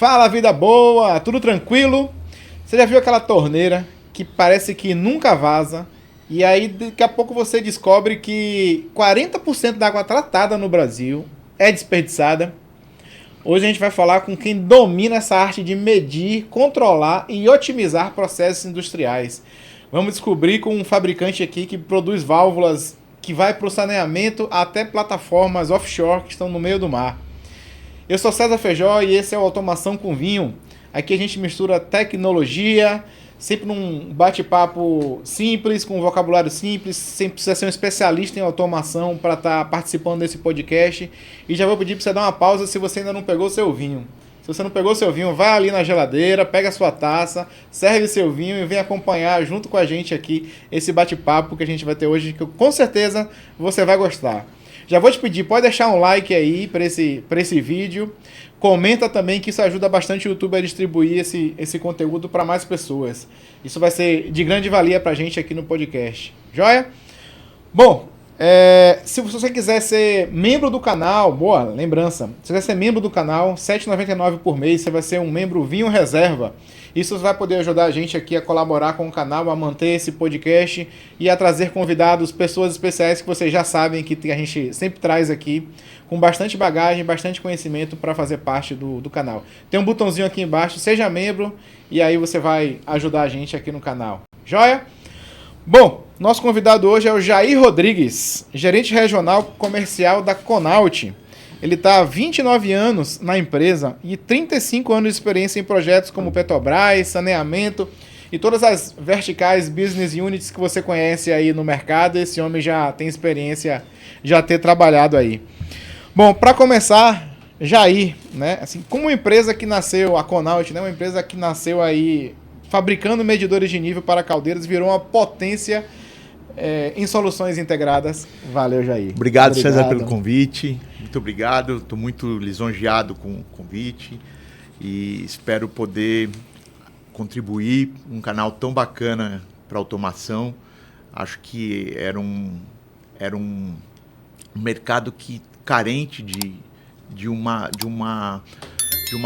Fala, vida boa, tudo tranquilo? Você já viu aquela torneira que parece que nunca vaza e aí daqui a pouco você descobre que 40% da água tratada no Brasil é desperdiçada? Hoje a gente vai falar com quem domina essa arte de medir, controlar e otimizar processos industriais. Vamos descobrir com um fabricante aqui que produz válvulas que vai para o saneamento até plataformas offshore que estão no meio do mar. Eu sou César Feijó e esse é o Automação com Vinho. Aqui a gente mistura tecnologia, sempre num bate-papo simples, com um vocabulário simples, sem precisar ser um especialista em automação para estar participando desse podcast. E já vou pedir para você dar uma pausa se você ainda não pegou seu vinho. Se você não pegou seu vinho, vai ali na geladeira, pega a sua taça, serve seu vinho e vem acompanhar junto com a gente aqui esse bate-papo que a gente vai ter hoje, que com certeza você vai gostar. Já vou te pedir, pode deixar um like aí para esse vídeo. Comenta também que isso ajuda bastante o YouTube a distribuir esse conteúdo para mais pessoas. Isso vai ser de grande valia para a gente aqui no podcast. Joia? Bom, se você quiser ser membro do canal, boa lembrança, se você quiser ser membro do canal, R$ 7,99 por mês, você vai ser um membro Vinho Reserva. Isso vai poder ajudar a gente aqui a colaborar com o canal, a manter esse podcast e a trazer convidados, pessoas especiais que vocês já sabem que a gente sempre traz aqui, com bastante bagagem, bastante conhecimento para fazer parte do canal. Tem um botãozinho aqui embaixo, seja membro, e aí você vai ajudar a gente aqui no canal. Joia? Bom, nosso convidado hoje é o Jair Rodrigues, gerente regional comercial da Conault. Ele está há 29 anos na empresa e 35 anos de experiência em projetos como Petrobras, saneamento e todas as verticais business units que você conhece aí no mercado. Esse homem já tem experiência, já ter trabalhado aí. Bom, para começar, Jair, né? Assim, como uma empresa que nasceu, a Conault, né? Uma empresa que nasceu aí fabricando medidores de nível para caldeiras, virou uma potência em soluções integradas. Valeu, Jair. Obrigado, César, pelo convite. Muito obrigado. Estou muito lisonjeado com o convite e espero poder contribuir com um canal tão bacana para automação. Acho que era um mercado carente de uma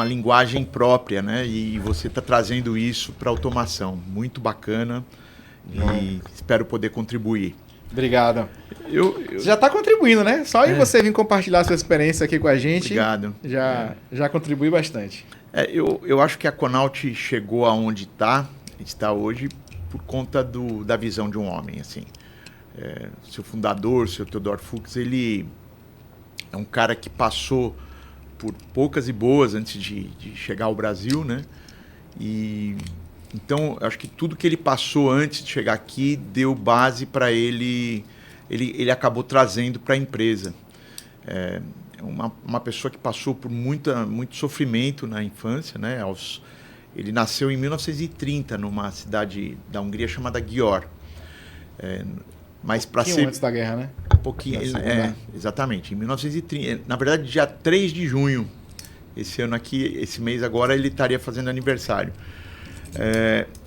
linguagem própria, né? E você está trazendo isso para automação. Muito bacana e espero poder contribuir. Obrigado. Você já está contribuindo, né? Só em você vir compartilhar sua experiência aqui com a gente. Obrigado. Já contribui bastante. Eu acho que a Conault chegou aonde está hoje por conta da visão de um homem. Assim. Seu fundador, seu Theodor Fuchs, ele é um cara que passou por poucas e boas antes de chegar ao Brasil, né? Então, eu acho que tudo que ele passou antes de chegar aqui deu base para ele acabou trazendo para a empresa. Uma pessoa que passou por muito sofrimento na infância, né? Ele nasceu em 1930 numa cidade da Hungria chamada Győr. Mas para ser antes da guerra, né? Um pouquinho, exatamente. Em 1930, na verdade, dia 3 de junho, esse ano aqui, esse mês agora, ele estaria fazendo aniversário.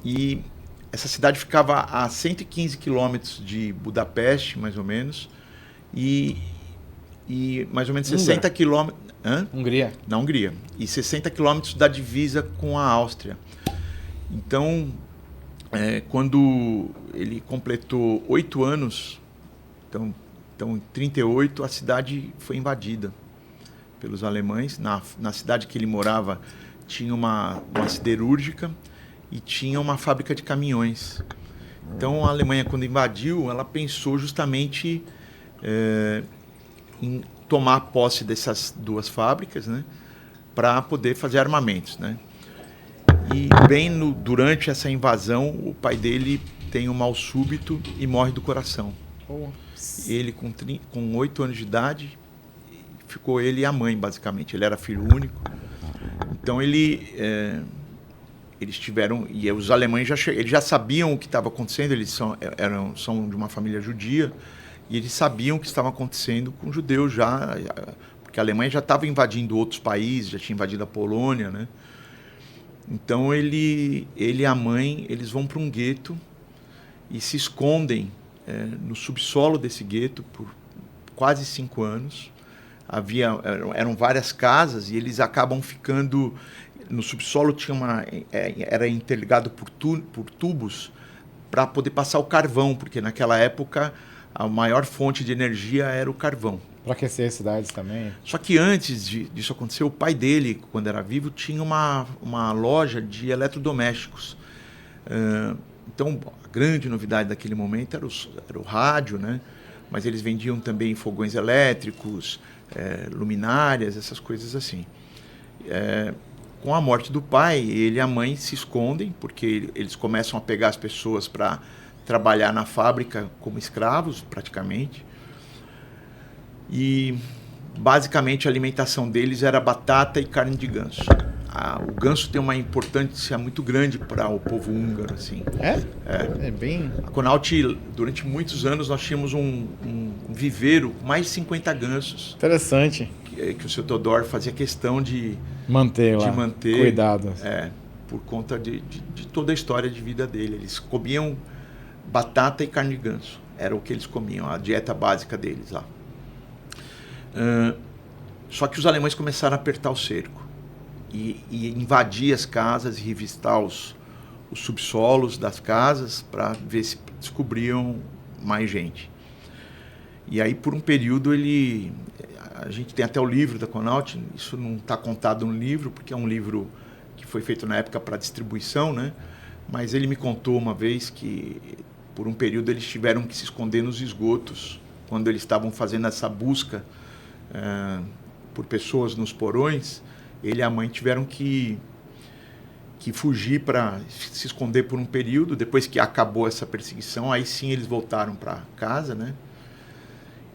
E essa cidade ficava a 115 quilômetros de Budapeste, mais ou menos, e mais ou menos 60 quilômetros... Hungria. Na Hungria. E 60 quilômetros da divisa com a Áustria. Então, quando ele completou 8 anos, então em 38, a cidade foi invadida pelos alemães. Na cidade que ele morava, tinha uma siderúrgica e tinha uma fábrica de caminhões. Então, a Alemanha, quando invadiu, ela pensou justamente em tomar posse dessas duas fábricas, né, para poder fazer armamentos, né? E durante essa invasão, o pai dele tem um mal súbito e morre do coração. Ele, com 8 anos de idade, ficou ele e a mãe, basicamente. Ele era filho único. Então, eles tiveram... E os alemães eles já sabiam o que estava acontecendo. Eles são de uma família judia. E eles sabiam o que estava acontecendo com os judeus já. Porque a Alemanha já estava invadindo outros países, já tinha invadido a Polônia, né? Então, ele e a mãe, eles vão para um gueto e se escondem no subsolo desse gueto por quase 5 anos. eram várias casas e eles acabam ficando... No subsolo era interligado por tubos para poder passar o carvão, porque naquela época a maior fonte de energia era o carvão. Para aquecer as cidades também. Só que antes disso acontecer, o pai dele, quando era vivo, tinha uma loja de eletrodomésticos. Então, a grande novidade daquele momento era o rádio, né? Mas eles vendiam também fogões elétricos, luminárias, essas coisas assim. Com a morte do pai, ele e a mãe se escondem, porque eles começam a pegar as pessoas para trabalhar na fábrica como escravos, praticamente. E, basicamente, a alimentação deles era batata e carne de ganso. O ganso tem uma importância muito grande para o povo húngaro, assim. É bem... A Conaut, durante muitos anos, nós tínhamos um viveiro com mais de 50 gansos. Interessante. Que o seu Teodoro fazia questão de manter lá, cuidado. Por conta de toda a história de vida dele. Eles comiam batata e carne de ganso. Era o que eles comiam, a dieta básica deles lá. Só que os alemães começaram a apertar o cerco e invadir as casas e revistar os subsolos das casas para ver se descobriam mais gente. E aí, por um período, a gente tem até o livro da Conaut, isso não está contado no livro, porque é um livro que foi feito na época para distribuição, né? Mas ele me contou uma vez que, por um período, eles tiveram que se esconder nos esgotos, quando eles estavam fazendo essa busca por pessoas nos porões. Ele e a mãe tiveram que fugir para se esconder por um período. Depois que acabou essa perseguição, aí sim eles voltaram para casa, né?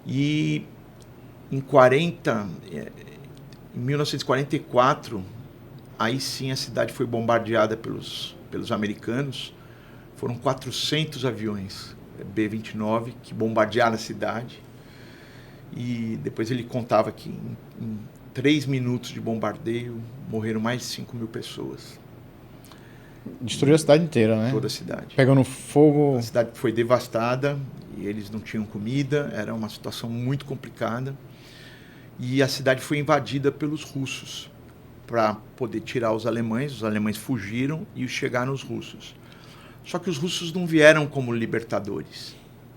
E em 1944, aí sim a cidade foi bombardeada pelos americanos. Foram 400 aviões B-29 que bombardearam a cidade. E depois ele contava que em 3 minutos de bombardeio morreram mais de 5.000 pessoas. Destruiu a cidade inteira, né? Toda a cidade. Pegando fogo. A cidade foi devastada e eles não tinham comida. Era uma situação muito complicada. E a cidade foi invadida pelos russos para poder tirar os alemães. Os alemães fugiram e chegaram os russos. Só que os russos não vieram como libertadores.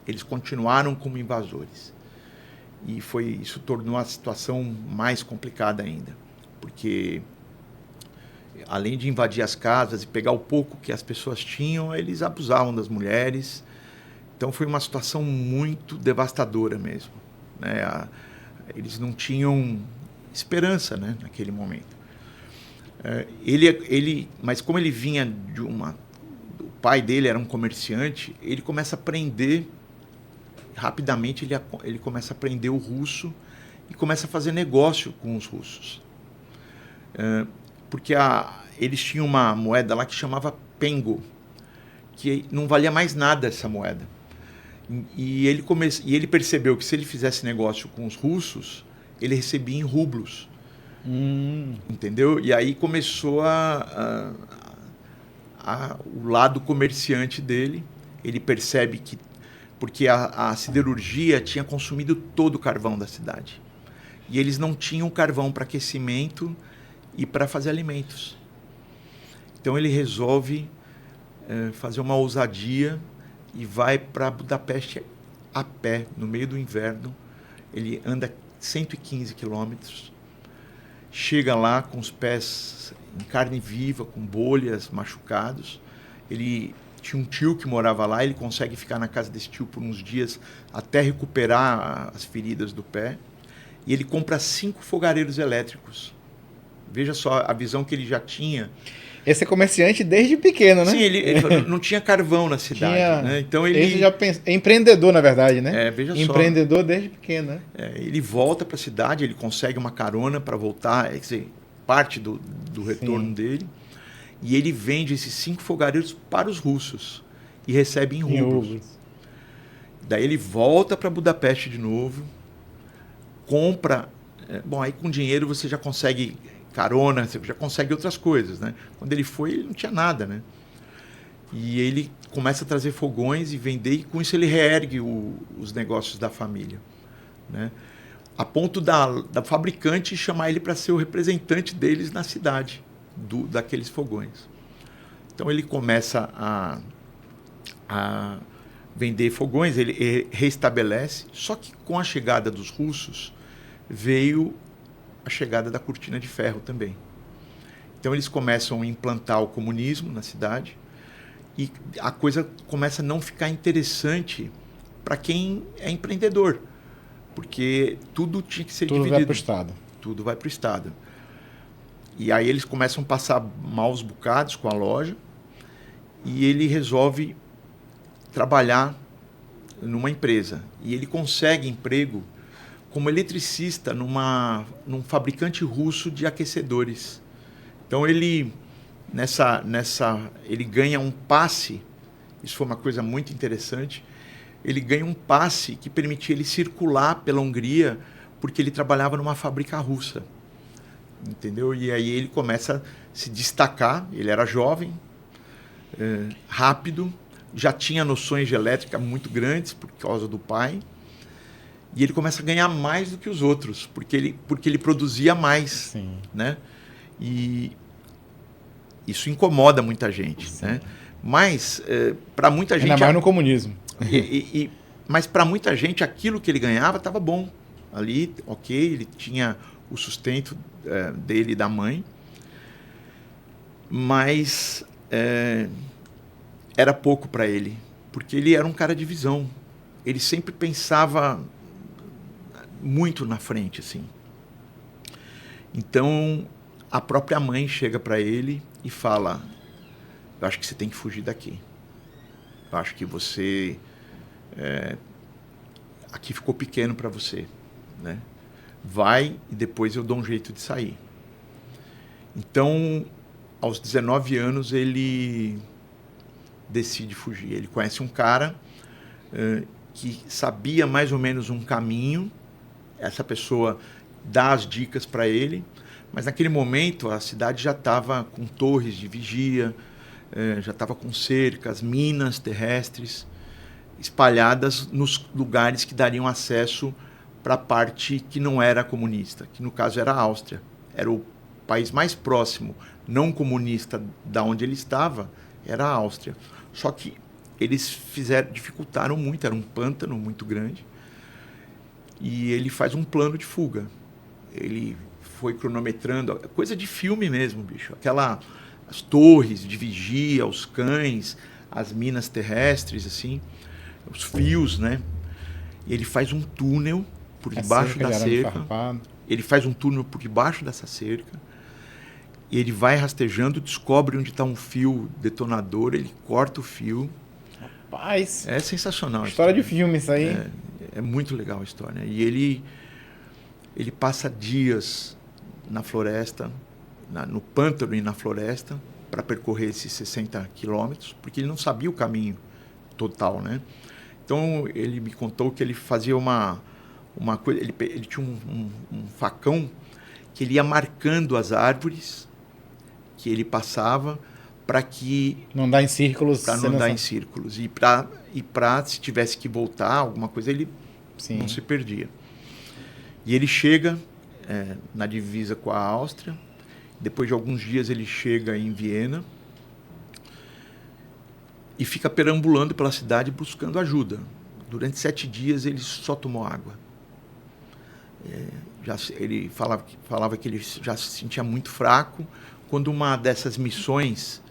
Eles continuaram como invasores. E isso tornou a situação mais complicada ainda. Porque, além de invadir as casas e pegar o pouco que as pessoas tinham, eles abusavam das mulheres. Então foi uma situação muito devastadora mesmo, né? Eles não tinham esperança, né, naquele momento. Mas como ele vinha o pai dele era um comerciante, ele começa a aprender rapidamente. Ele começa a aprender o russo e começa a fazer negócio com os russos. Porque eles tinham uma moeda lá que chamava pengo, que não valia mais nada essa moeda. E ele percebeu que se ele fizesse negócio com os russos, ele recebia em rublos. Entendeu? E aí começou o lado comerciante dele. Ele percebe que... Porque a siderurgia tinha consumido todo o carvão da cidade. E eles não tinham carvão para aquecimento e para fazer alimentos. Então ele resolve fazer uma ousadia e vai para Budapeste a pé, no meio do inverno. Ele anda 115 quilômetros, chega lá com os pés em carne viva, com bolhas, machucados. Ele tinha um tio que morava lá, ele consegue ficar na casa desse tio por uns dias até recuperar as feridas do pé. E ele compra 5 fogareiros elétricos. Veja só a visão que ele já tinha. Esse é comerciante desde pequeno, né? Sim, ele não tinha carvão na cidade. Né? Então ele já é empreendedor, na verdade, né? Veja empreendedor desde pequeno, né? Ele volta para a cidade, ele consegue uma carona para voltar, quer dizer, parte do retorno dele. E ele vende esses 5 fogareiros para os russos e recebe em rublos. Daí ele volta para Budapeste de novo, compra... aí com dinheiro você já consegue carona, você já consegue outras coisas, né? Quando ele foi, ele não tinha nada, né? E ele começa a trazer fogões e vender, e com isso ele reergue os negócios da família, né? a ponto da fabricante chamar ele para ser o representante deles na cidade, daqueles fogões. Então ele começa a vender fogões, ele restabelece, só que com a chegada dos russos veio a chegada da cortina de ferro também. Então eles começam a implantar o comunismo na cidade e a coisa começa a não ficar interessante para quem é empreendedor, porque tudo tinha que ser dividido. Tudo vai para o Estado. Tudo vai para o Estado. E aí eles começam a passar maus bocados com a loja e ele resolve trabalhar numa empresa. E ele consegue emprego como eletricista num fabricante russo de aquecedores. Então ele ele ganha um passe, isso foi uma coisa muito interessante, ele ganha um passe que permitia ele circular pela Hungria, porque ele trabalhava numa fábrica russa. Entendeu? E aí ele começa a se destacar, ele era jovem, rápido, já tinha noções de elétrica muito grandes por causa do pai, e ele começa a ganhar mais do que os outros, porque ele produzia mais. Sim. Né? E isso incomoda muita gente. Né? Mas, para muita gente... Ainda mais no comunismo. Mas para muita gente, aquilo que ele ganhava estava bom. Ali, ok, ele tinha o sustento dele e da mãe, mas era pouco para ele, porque ele era um cara de visão. Ele sempre pensava muito na frente, assim. Então, a própria mãe chega para ele e fala: eu acho que você tem que fugir daqui. Eu acho que você... aqui ficou pequeno para você, né? Vai e depois eu dou um jeito de sair. Então, aos 19 anos, ele decide fugir. Ele conhece um cara que sabia mais ou menos um caminho. Essa pessoa dá as dicas para ele, mas naquele momento a cidade já estava com torres de vigia, já estava com cercas, minas terrestres espalhadas nos lugares que dariam acesso para a parte que não era comunista, que no caso era a Áustria. Era o país mais próximo, não comunista, da onde ele estava, era a Áustria. Só que eles dificultaram muito, era um pântano muito grande, e ele faz um plano de fuga. Ele foi cronometrando, coisa de filme mesmo, bicho. As torres de vigia, os cães, as minas terrestres, assim, os fios, né? E ele faz um túnel por debaixo da cerca. Ele faz um túnel por debaixo dessa cerca. E ele vai rastejando, descobre onde está um fio detonador, ele corta o fio. Rapaz! É sensacional. História de filme, isso aí. É muito legal a história. E ele passa dias na floresta, no pântano e na floresta, para percorrer esses 60 quilômetros, porque ele não sabia o caminho total, né? Então, ele me contou que ele fazia uma coisa, ele tinha um facão que ele ia marcando as árvores que ele passava para que... Não dar em círculos. Para não dar em círculos. E para, se tivesse que voltar, alguma coisa, ele não se perdia. E ele chega na divisa com a Áustria. Depois de alguns dias, ele chega em Viena e fica perambulando pela cidade buscando ajuda. Durante 7 dias, ele só tomou água. Ele falava que ele já se sentia muito fraco quando uma dessas missões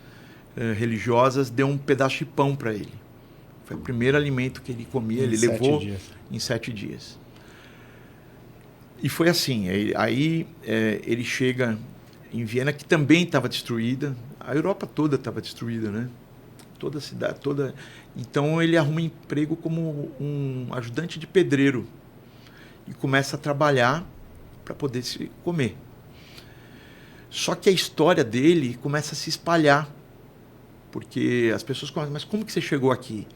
religiosas deu um pedaço de pão para ele. Foi o primeiro alimento que ele comia. Ele levou em 7 dias. E foi assim. Aí ele chega em Viena, que também estava destruída. A Europa toda estava destruída, né? Toda a cidade, toda. Então ele arruma emprego como um ajudante de pedreiro e começa a trabalhar para poder se comer. Só que a história dele começa a se espalhar, porque as pessoas começam: mas como que você chegou aqui?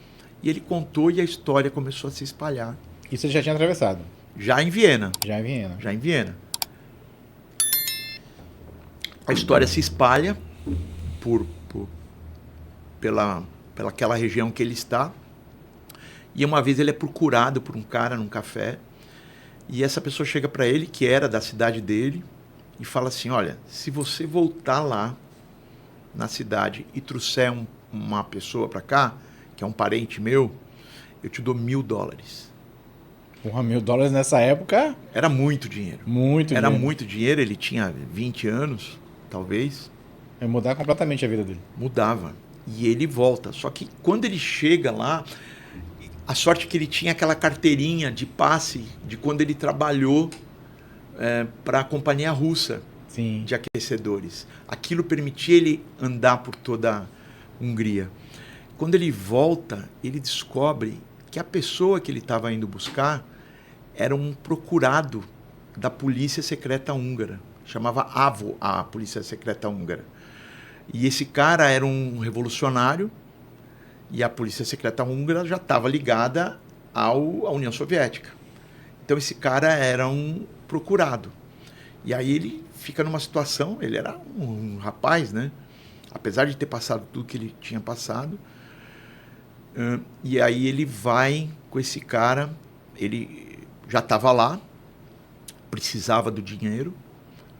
E ele contou e a história começou a se espalhar. Isso ele já tinha atravessado? Já em Viena. Já em Viena. A história se espalha pela aquela região que ele está. E uma vez ele é procurado por um cara num café E essa pessoa chega para ele, que era da cidade dele, e fala assim, olha, se você voltar lá na cidade e trouxer uma pessoa para cá, que é um parente meu, eu te dou $1.000. Porra, $1.000 nessa época? Era muito dinheiro. Era muito dinheiro, ele tinha 20 anos, talvez. Ia mudar completamente a vida dele. Mudava. E ele volta. Só que quando ele chega lá, a sorte é que ele tinha aquela carteirinha de passe de quando ele trabalhou para a companhia russa. Sim. De aquecedores. Aquilo permitia ele andar por toda a Hungria. Quando ele volta, ele descobre que a pessoa que ele estava indo buscar era um procurado da polícia secreta húngara. Chamava AVO, a polícia secreta húngara. E esse cara era um revolucionário e a polícia secreta húngara já estava ligada à União Soviética. Então esse cara era um procurado. E aí ele fica numa situação, ele era um rapaz, né? Apesar de ter passado tudo que ele tinha passado. E aí ele vai com esse cara, ele já estava lá, precisava do dinheiro,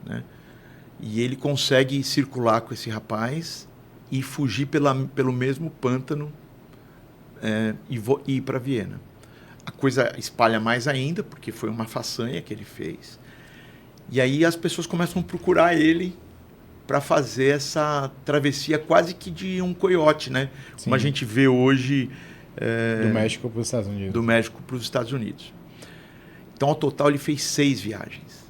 né? E ele consegue circular com esse rapaz e fugir pelo mesmo pântano e ir para Viena. A coisa espalha mais ainda, porque foi uma façanha que ele fez. E aí as pessoas começam a procurar ele para fazer essa travessia quase que de um coiote, né? Sim. Como a gente vê hoje... do México para os Estados Unidos. Do México para os Estados Unidos. Então, ao total, ele fez 6 viagens.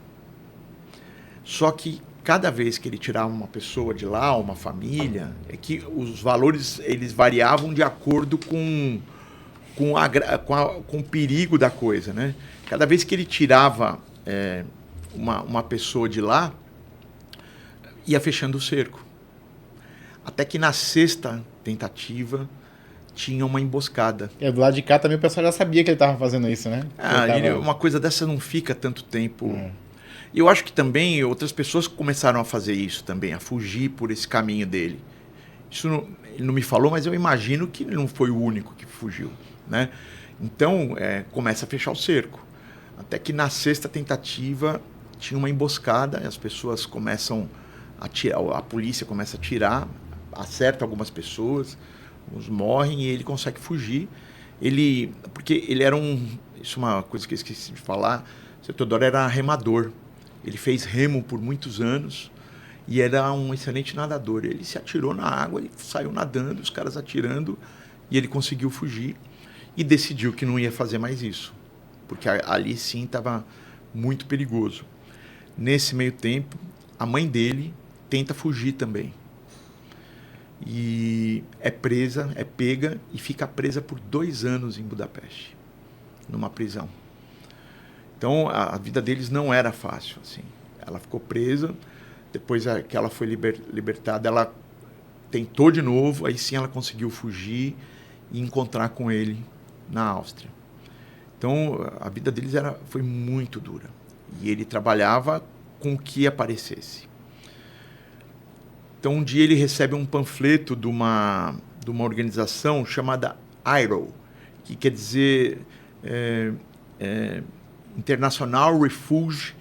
Só que cada vez que ele tirava uma pessoa de lá, uma família, é que os valores eles variavam de acordo com o perigo da coisa, né? Cada vez que ele tirava uma pessoa de lá, ia fechando o cerco. Até que na 6ª tentativa tinha uma emboscada. E do lado de cá também o pessoal já sabia que ele estava fazendo isso, né? Uma coisa dessa não fica tanto tempo. Eu acho que também outras pessoas começaram a fazer isso também, a fugir por esse caminho dele. Isso ele não me falou, mas eu imagino que ele não foi o único que fugiu, né? Então, começa a fechar o cerco. Até que na 6ª tentativa tinha uma emboscada, e as pessoas começam a tirar, a polícia começa a atirar, acerta algumas pessoas, uns morrem e ele consegue fugir. Porque ele era isso é uma coisa que eu esqueci de falar, o seu Teodoro era remador. Ele fez remo por muitos anos e era um excelente nadador. Ele se atirou na água, ele saiu nadando, os caras atirando, e ele conseguiu fugir e decidiu que não ia fazer mais isso, porque ali sim estava muito perigoso. Nesse meio tempo, a mãe dele tenta fugir também. E é pega e fica presa por 2 anos em Budapeste, numa prisão. Então, a vida deles não era fácil, assim. Ela ficou presa, depois que ela foi libertada, ela tentou de novo, aí sim ela conseguiu fugir e encontrar com ele na Áustria. Então, a vida deles foi muito dura. E ele trabalhava com o que aparecesse. Então, um dia ele recebe um panfleto de uma organização chamada IRO, que quer dizer International Refugee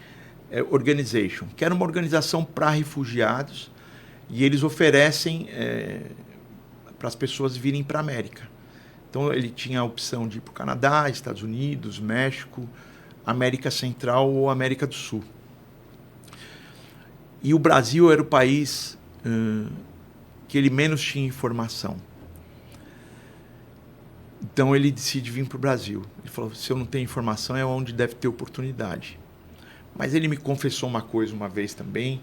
Organization, que era uma organização para refugiados, e eles oferecem para as pessoas virem para a América. Então, ele tinha a opção de ir para o Canadá, Estados Unidos, México, América Central ou América do Sul. E o Brasil era o país que ele menos tinha informação. Então ele decide vir para o Brasil. Ele falou, se eu não tenho informação é onde deve ter oportunidade. Mas ele me confessou uma coisa uma vez também,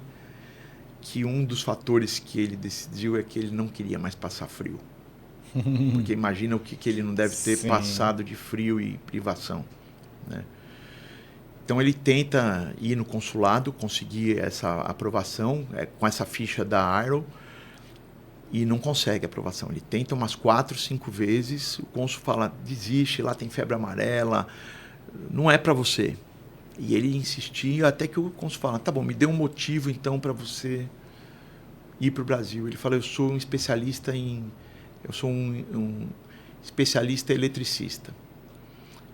que um dos fatores que ele decidiu é que ele não queria mais passar frio. Porque imagina o que ele não deve ter passado de frio e privação, né? Então ele tenta ir no consulado, conseguir essa aprovação com essa ficha da IRO, e não consegue aprovação. Ele tenta umas 4, 5 vezes, o cônsul fala, desiste, lá tem febre amarela, não é para você. E ele insistia até que o cônsul fala, tá bom, me dê um motivo então para você ir para o Brasil. Ele fala, eu sou um especialista um especialista eletricista.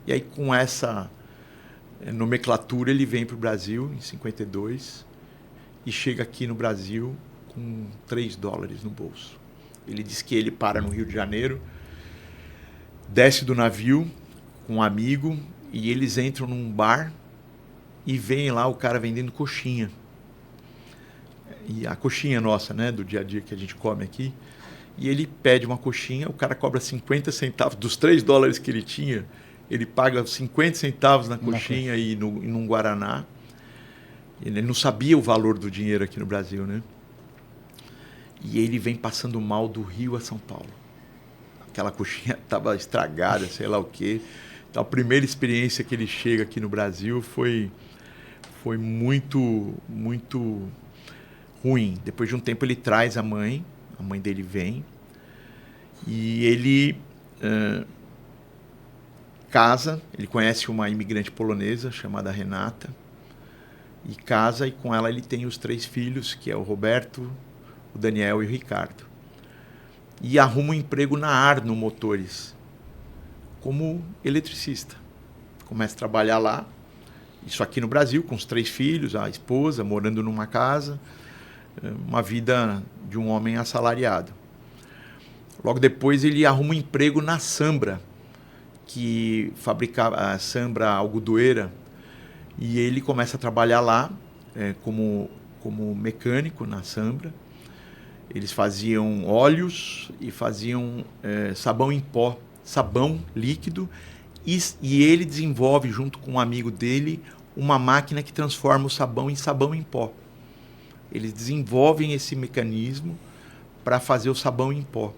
E aí com nomenclatura, ele vem para o Brasil em 52 e chega aqui no Brasil com $3 no bolso. Ele diz que ele para no Rio de Janeiro, desce do navio com um amigo e eles entram num bar e vem lá o cara vendendo coxinha. E a coxinha nossa, né, do dia a dia que a gente come aqui. E ele pede uma coxinha, o cara cobra 50 centavos. Dos $3 que ele tinha, ele paga 50 centavos na coxinha e num Guaraná. Ele não sabia o valor do dinheiro aqui no Brasil, né? E ele vem passando mal do Rio a São Paulo. Aquela coxinha estava estragada, sei lá o quê. Então, a primeira experiência que ele chega aqui no Brasil foi muito, muito ruim. Depois de um tempo, ele traz a mãe dele vem, e ele casa, ele conhece uma imigrante polonesa chamada Renata, e casa, e com ela ele tem os 3 filhos, que é o Roberto, o Daniel e o Ricardo. E arruma um emprego na Arno Motores, como eletricista. Começa a trabalhar lá, isso aqui no Brasil, com os 3 filhos, a esposa, morando numa casa, uma vida de um homem assalariado. Logo depois ele arruma um emprego na Sambra, que fabricava a Sambra algodoeira, e ele começa a trabalhar lá como mecânico na Sambra. Eles faziam óleos e faziam sabão em pó, sabão líquido, e ele desenvolve, junto com um amigo dele, uma máquina que transforma o sabão em pó. Eles desenvolvem esse mecanismo para fazer o sabão em pó.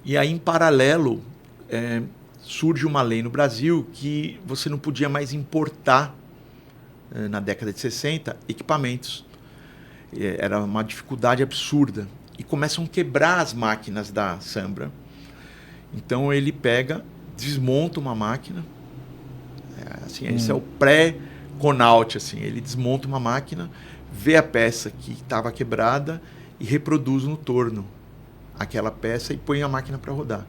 E aí, em paralelo, surge uma lei no Brasil que você não podia mais importar, na década de 60, equipamentos. Era uma dificuldade absurda. E começam a quebrar as máquinas da Sambra. Então ele pega, desmonta uma máquina. Esse é o pré-Conault. Assim. Ele desmonta uma máquina, vê a peça que estava quebrada e reproduz no torno aquela peça e põe a máquina para rodar.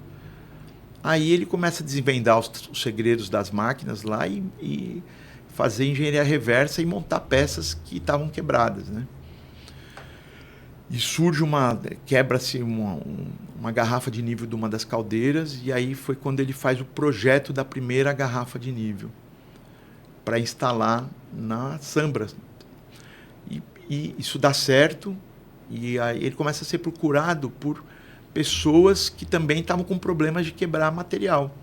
Aí ele começa a desvendar os segredos das máquinas lá e fazer engenharia reversa e montar peças que estavam quebradas, né? E surge quebra-se uma garrafa de nível de uma das caldeiras, e aí foi quando ele faz o projeto da primeira garrafa de nível para instalar na Sambra. E isso dá certo, e aí ele começa a ser procurado por pessoas que também estavam com problemas de quebrar material.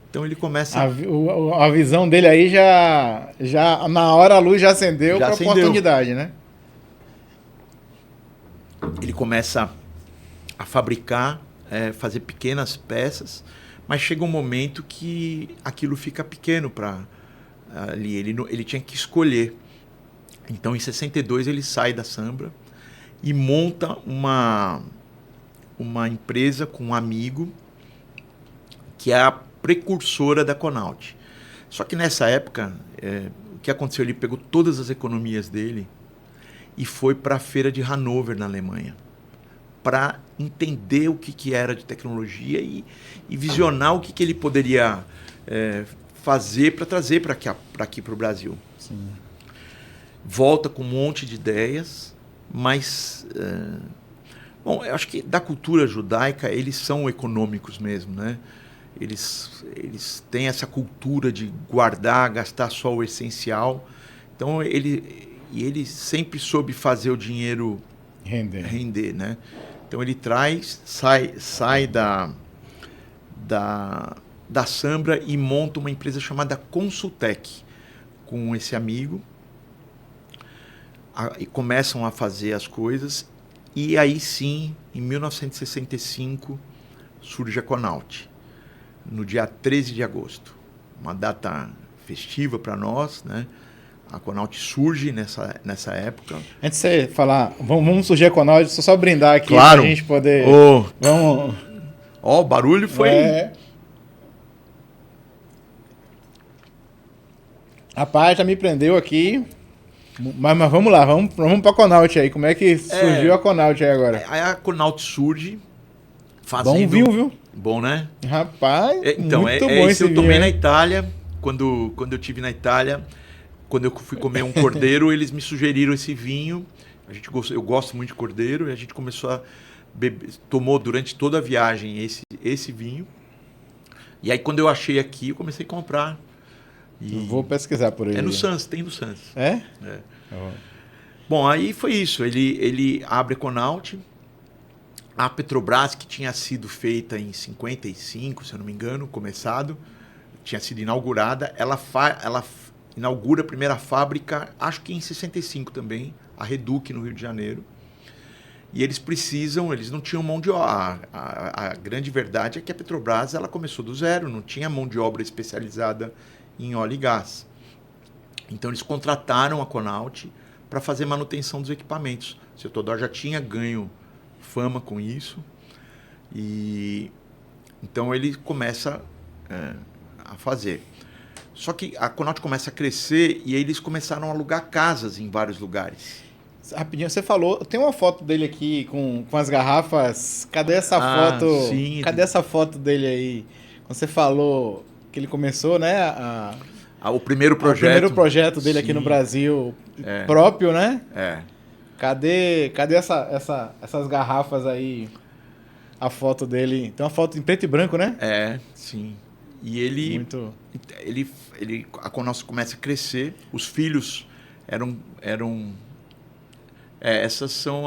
Então ele começa... A visão dele aí já na hora a luz já acendeu para a oportunidade, né? Ele começa a fabricar, fazer pequenas peças, mas chega um momento que aquilo fica pequeno para ali. Ele tinha que escolher. Então, em 62, ele sai da Sambra e monta uma empresa com um amigo que é a precursora da Conault. Só que nessa época, o que aconteceu? Ele pegou todas as economias dele e foi para a feira de Hannover, na Alemanha, para entender o que era de tecnologia e visionar o que ele poderia fazer para trazer para aqui para o Brasil. Sim. Volta com um monte de ideias, mas... Bom, eu acho que da cultura judaica eles são econômicos mesmo, né? Eles têm essa cultura de guardar, gastar só o essencial. Então ele sempre soube fazer o dinheiro render, né? Então ele sai da Sambra e monta uma empresa chamada Consultec com esse amigo, e começam a fazer as coisas. E aí sim, em 1965, surge a Conault, no dia 13 de agosto. Uma data festiva para nós, né? A Conault surge nessa época. Antes de você falar, vamos surgir a Conault, só brindar aqui, claro, para a gente poder... Vamos... O barulho foi... Rapaz, já me prendeu aqui... Mas vamos lá, vamos para a Conault aí. Como é que surgiu a Conault aí agora? A Conault surge fazendo... Bom vinho, viu? Bom, né? Rapaz, então, muito bom esse eu tomei vinho, na Itália, quando eu estive na Itália, quando eu fui comer um cordeiro, eles me sugeriram esse vinho. Eu gosto muito de cordeiro e a gente começou a beber, tomou durante toda a viagem esse vinho. E aí quando eu achei aqui, eu comecei a comprar. Vou pesquisar por ele. É no Sans, tem no Sans. É? Oh. Bom, aí foi isso. Ele abre a Conaut. A Petrobras, que tinha sido feita em 55, se eu não me engano, começado, tinha sido inaugurada. Ela inaugura a primeira fábrica, acho que em 65 também, a Reduc, no Rio de Janeiro. E eles não tinham mão de obra. A grande verdade é que a Petrobras ela começou do zero, não tinha mão de obra especializada em óleo e gás. Então eles contrataram a Conaut para fazer manutenção dos equipamentos. O seu Teodoro já tinha ganho fama com isso. E então ele começa a fazer. Só que a Conaut começa a crescer e aí eles começaram a alugar casas em vários lugares. Rapidinho, você falou, tem uma foto dele aqui com as garrafas. Cadê essa foto? Sim. Cadê essa foto dele aí? Quando você falou que ele começou, né? O primeiro projeto. O primeiro projeto dele aqui no Brasil, próprio, né? Cadê essas garrafas aí? A foto dele. Tem uma foto em preto e branco, né? Sim. E ele a Conaut começa a crescer. Os filhos eram essas são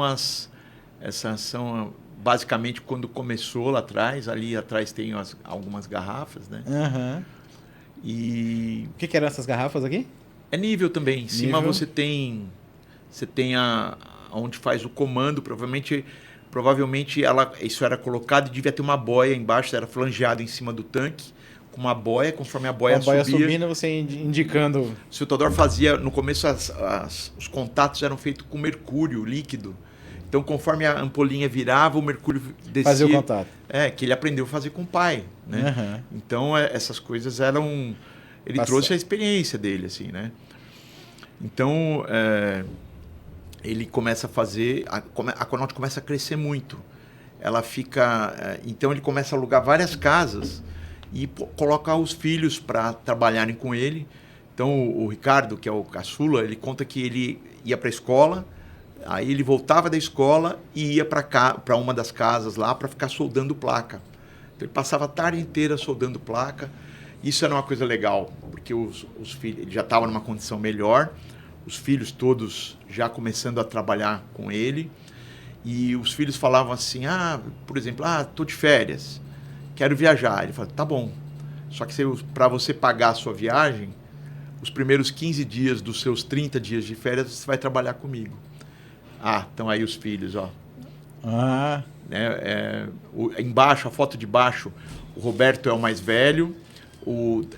basicamente quando começou lá atrás. Ali atrás tem algumas garrafas, né? Uhum. E o que eram essas garrafas aqui? É nível também. Em cima você tem onde faz o comando. Provavelmente isso era colocado e devia ter uma boia embaixo, era flangeado em cima do tanque, com uma boia, conforme a boia subia. A boia subindo, você indicando. O seu Teodoro fazia, no começo, os contatos eram feitos com mercúrio líquido. Então, conforme a ampolinha virava, o mercúrio descia. Fazia o contato. Que ele aprendeu a fazer com o pai. Né? Uhum. Então, essas coisas eram... Ele trouxe a experiência dele, assim, né? Então, ele começa a fazer... A Conaut começa a crescer muito. Ela fica... Então, ele começa a alugar várias casas e coloca os filhos para trabalharem com ele. Então, o Ricardo, que é o caçula, ele conta que ele ia para a escola, aí ele voltava da escola e ia para uma das casas lá para ficar soldando placa. Então, ele passava a tarde inteira soldando placa. Isso era uma coisa legal, porque os filhos, ele já estava numa condição melhor, os filhos todos já começando a trabalhar com ele, e os filhos falavam assim, por exemplo, estou de férias, quero viajar. Ele falou, tá bom, só que para você pagar a sua viagem, os primeiros 15 dias dos seus 30 dias de férias, você vai trabalhar comigo. Estão aí os filhos, ó. Embaixo, a foto de baixo, o Roberto é o mais velho.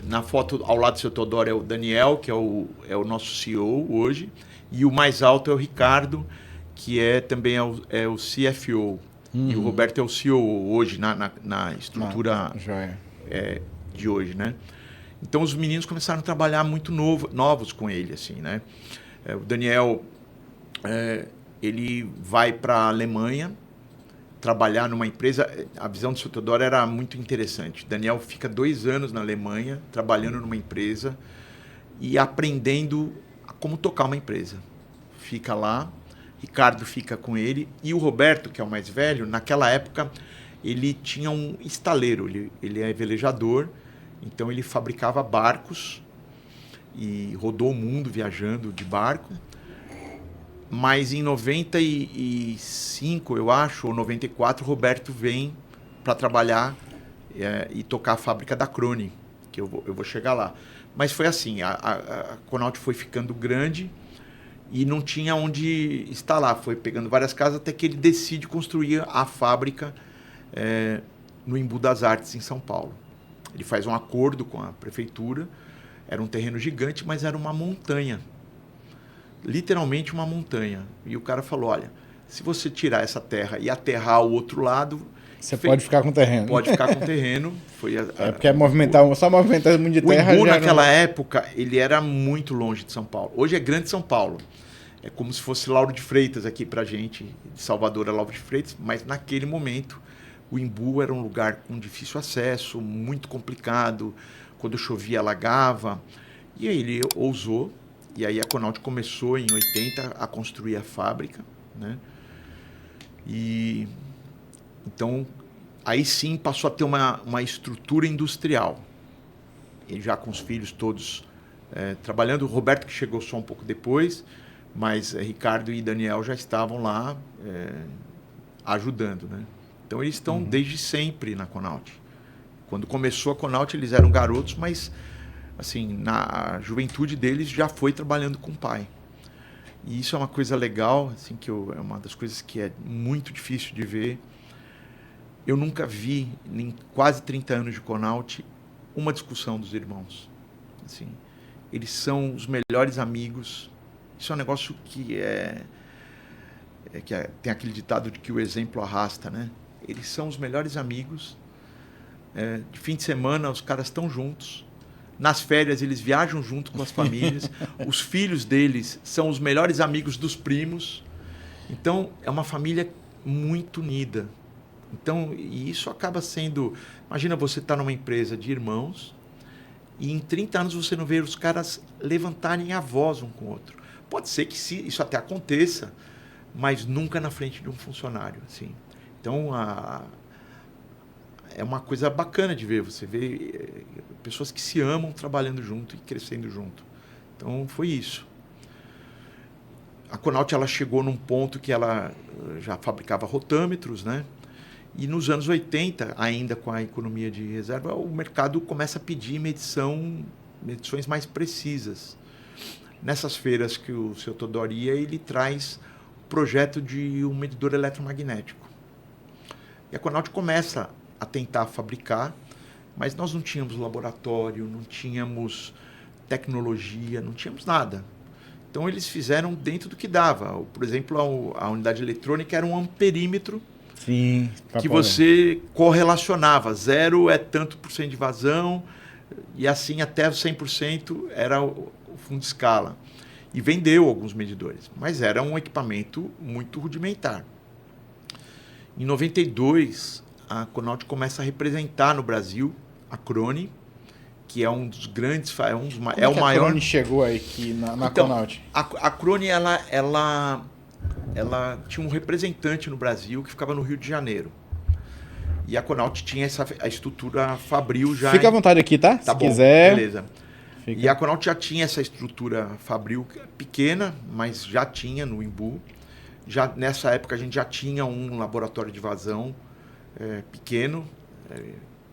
Na foto ao lado do seu Teodoro é o Daniel, que é o nosso CEO hoje. E o mais alto é o Ricardo, que também é o CFO. Uhum. E o Roberto é o CEO hoje, na estrutura de hoje, né? Então, os meninos começaram a trabalhar muito novos com ele, assim, né? O Daniel... ele vai para a Alemanha trabalhar numa empresa. A visão do seu Teodoro era muito interessante. Daniel fica 2 anos na Alemanha trabalhando numa empresa e aprendendo como tocar uma empresa. Fica lá, Ricardo fica com ele e o Roberto, que é o mais velho, naquela época ele tinha um estaleiro, ele é velejador, então ele fabricava barcos e rodou o mundo viajando de barco. Mas em 95, eu acho, ou 94, o Roberto vem para trabalhar e tocar a fábrica da Crone, que eu vou chegar lá. Mas foi assim, a Conaut foi ficando grande e não tinha onde instalar. Foi pegando várias casas até que ele decide construir a fábrica no Embu das Artes, em São Paulo. Ele faz um acordo com a prefeitura, era um terreno gigante, mas era uma montanha. Literalmente uma montanha. E o cara falou, olha, se você tirar essa terra e aterrar o outro lado... Você pode ficar com o terreno. Pode ficar com o terreno. Porque só movimentar muito de terra... O Embu, naquela época, ele era muito longe de São Paulo. Hoje é Grande São Paulo. É como se fosse Lauro de Freitas aqui pra gente. De Salvador a Lauro de Freitas. Mas naquele momento, o Embu era um lugar com difícil acesso, muito complicado. quando chovia alagava. E aí ele ousou, e aí a Conault começou em 80 a construir a fábrica, né? E então aí sim passou a ter uma estrutura industrial. E já com os filhos todos trabalhando. O Roberto que chegou só um pouco depois, mas Ricardo e Daniel já estavam lá ajudando, né? Então eles estão desde sempre na Conault. Quando começou a Conault eles eram garotos, mas assim, na juventude deles já foi trabalhando com o pai. E isso é uma coisa legal, assim, é uma das coisas que é muito difícil de ver. Eu nunca vi, em quase 30 anos de Conault, uma discussão dos irmãos. Assim, eles são os melhores amigos. Isso é um negócio que tem aquele ditado de que o exemplo arrasta, né? Eles são os melhores amigos. De fim de semana, os caras estão juntos. Nas férias, eles viajam junto com as famílias. Os filhos deles são os melhores amigos dos primos. Então, é uma família muito unida. Então, e isso acaba sendo... Imagina você estar numa empresa de irmãos e em 30 anos você não vê os caras levantarem a voz um com o outro. Pode ser que isso até aconteça, mas nunca na frente de um funcionário. Assim. Então, é uma coisa bacana de ver. Você vê pessoas que se amam trabalhando junto e crescendo junto. Então, foi isso. A Conault ela chegou num ponto que ela já fabricava rotâmetros, né? E nos anos 80, ainda com a economia de reserva, o mercado começa a pedir medições mais precisas. Nessas feiras que o seu Todoro ia, ele traz o projeto de um medidor eletromagnético. E a Conault começa a tentar fabricar, mas nós não tínhamos laboratório, não tínhamos tecnologia, não tínhamos nada. Então eles fizeram dentro do que dava. Por exemplo, a unidade eletrônica era um amperímetro. Sim, que você correlacionava. 0 é tanto por cento de vazão, e assim até 100% era o fundo de escala. E vendeu alguns medidores, mas era um equipamento muito rudimentar. Em 92, a Conault começa a representar no Brasil a Crone, que é um dos grandes... É o maior... A Crone chegou aí aqui na então, Conault? A Crone, ela tinha um representante no Brasil que ficava no Rio de Janeiro. E a Conault tinha a estrutura fabril já... Fica à vontade aqui, tá? Tá Se bom, quiser. beleza. Fica. E a Conault já tinha essa estrutura fabril pequena, mas já tinha no Embu. Já, nessa época a gente já tinha um laboratório de vazão pequeno,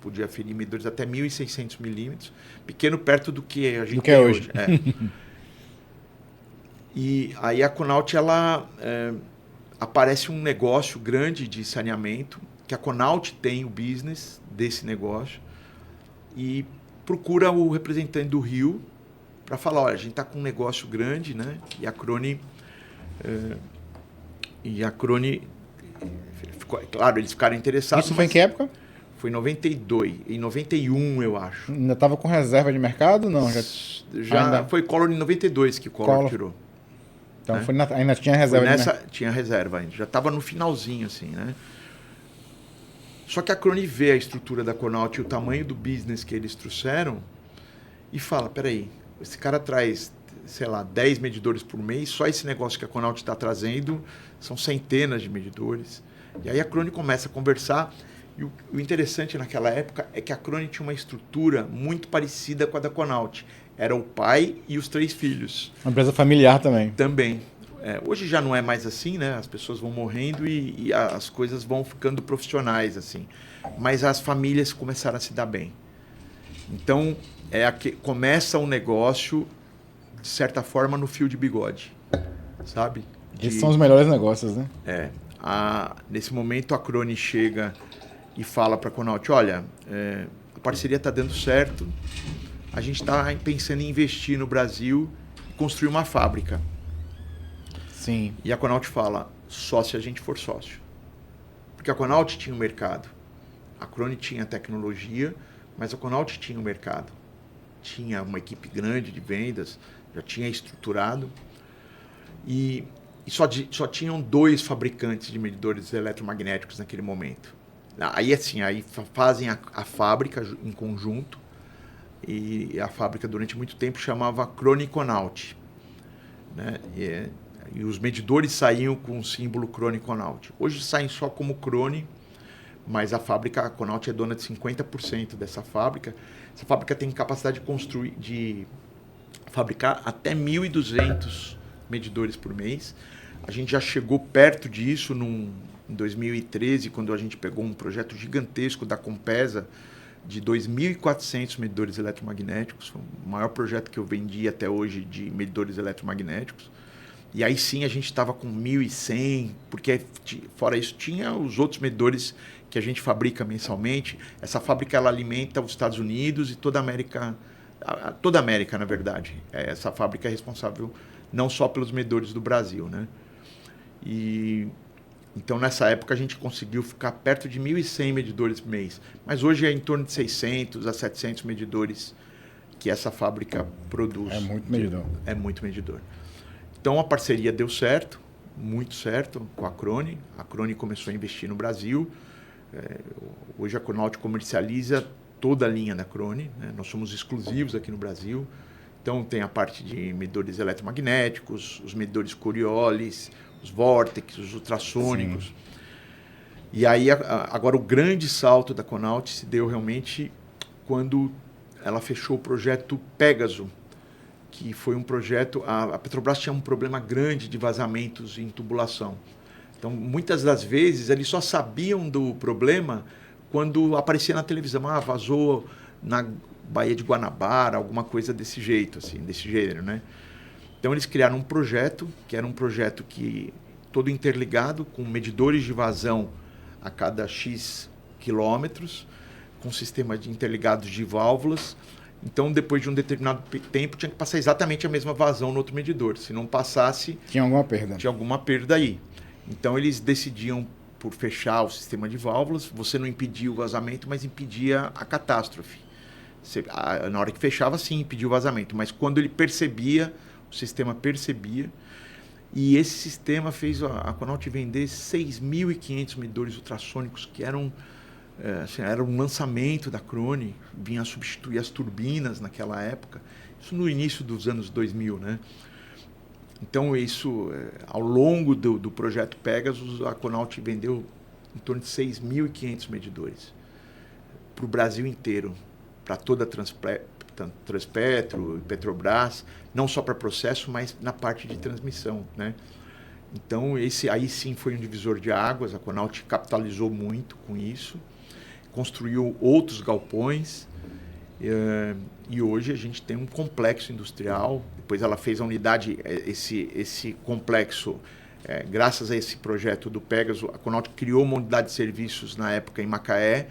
podia aferir medidores até 1.600 milímetros, pequeno perto do que a gente tem hoje. E aí a Conault, aparece um negócio grande de saneamento, que a Conault tem o business desse negócio, e procura o representante do Rio para falar, olha, a gente está com um negócio grande, né? E a Crone... claro, eles ficaram interessados. Isso foi em que época? Foi em 92, em 91, eu acho. Ainda estava com reserva de mercado? Não, já foi Collor em 92 que o Collor tirou. Então ainda tinha reserva. Tinha reserva ainda. Já estava no finalzinho, assim, né? Só que a Crone vê a estrutura da Conault e o tamanho do business que eles trouxeram e fala, peraí, esse cara traz, sei lá, 10 medidores por mês, só esse negócio que a Conault está trazendo são centenas de medidores. E aí a Crone começa a conversar. E o interessante naquela época é que a Crone tinha uma estrutura muito parecida com a da Conault. Era o pai e os 3 filhos. Uma empresa familiar também. Também. Hoje já não é mais assim, né? As pessoas vão morrendo e as coisas vão ficando profissionais, assim. Mas as famílias começaram a se dar bem. Então, começa um negócio, de certa forma, no fio de bigode, sabe? Esses são os melhores negócios, né? Nesse momento, a Crone chega e fala para a Conault, olha, a parceria está dando certo, a gente está pensando em investir no Brasil e construir uma fábrica. Sim. E a Conault fala, só se a gente for sócio. Porque a Conault tinha um mercado. A Crone tinha tecnologia, mas a Conault tinha um mercado. Tinha uma equipe grande de vendas, já tinha estruturado. E só tinham 2 fabricantes de medidores eletromagnéticos naquele momento. Aí fazem a fábrica em conjunto. e a fábrica durante muito tempo chamava Crone Conault, né? E os medidores saíam com o símbolo Crone Conault. Hoje saem só como Crone, mas a fábrica, a Conault é dona de 50% dessa fábrica. Essa fábrica tem capacidade de fabricar até 1.200 medidores por mês. A gente já chegou perto disso em 2013, quando a gente pegou um projeto gigantesco da Compesa de 2.400 medidores eletromagnéticos. Foi o maior projeto que eu vendi até hoje de medidores eletromagnéticos. E aí sim a gente estava com 1.100, porque fora isso tinha os outros medidores que a gente fabrica mensalmente. Essa fábrica ela alimenta os Estados Unidos e toda a América, na verdade. Essa fábrica é responsável não só pelos medidores do Brasil, né? E então nessa época a gente conseguiu ficar perto de 1.100 medidores por mês, mas hoje é em torno de 600 a 700 medidores que essa fábrica produz. É muito medidor. É muito medidor. Então a parceria deu certo, muito certo, com a Crone. A Crone começou a investir no Brasil. Hoje a Conault comercializa toda a linha da Crone, né? Nós somos exclusivos aqui no Brasil. Então tem a parte de medidores eletromagnéticos, os medidores Coriolis, os Vortex, os ultrassônicos. Sim. E aí agora o grande salto da Conault se deu realmente quando ela fechou o projeto Pégaso, que foi um projeto... A Petrobras tinha um problema grande de vazamentos em tubulação. Então, muitas das vezes, eles só sabiam do problema quando aparecia na televisão. Ah, vazou na Baía de Guanabara, alguma coisa desse jeito, assim, desse gênero, né? Então, eles criaram um projeto, que era um projeto que todo interligado, com medidores de vazão a cada X quilômetros, com sistema de interligados de válvulas. Então, depois de um determinado tempo, tinha que passar exatamente a mesma vazão no outro medidor. Se não passasse... Tinha alguma perda. Tinha alguma perda aí. Então, eles decidiam por fechar o sistema de válvulas. Você não impedia o vazamento, mas impedia a catástrofe. Na hora que fechava, sim, impedia o vazamento. Mas quando ele percebia, o sistema percebia. E esse sistema fez a Conault vender 6.500 medidores ultrassônicos, que eram... era um lançamento da Crone, vinha substituir as turbinas naquela época, isso no início dos anos 2000, né? Então, isso, ao longo do projeto Pegasus, a Conault vendeu em torno de 6.500 medidores para o Brasil inteiro, para toda a Transpetro e Petrobras, não só para processo, mas na parte de transmissão, né? Então, esse aí sim foi um divisor de águas, a Conault capitalizou muito com isso, construiu outros galpões e hoje a gente tem um complexo industrial. Depois ela fez a unidade, esse complexo, graças a esse projeto do Pégaso, a Conault criou uma unidade de serviços na época em Macaé,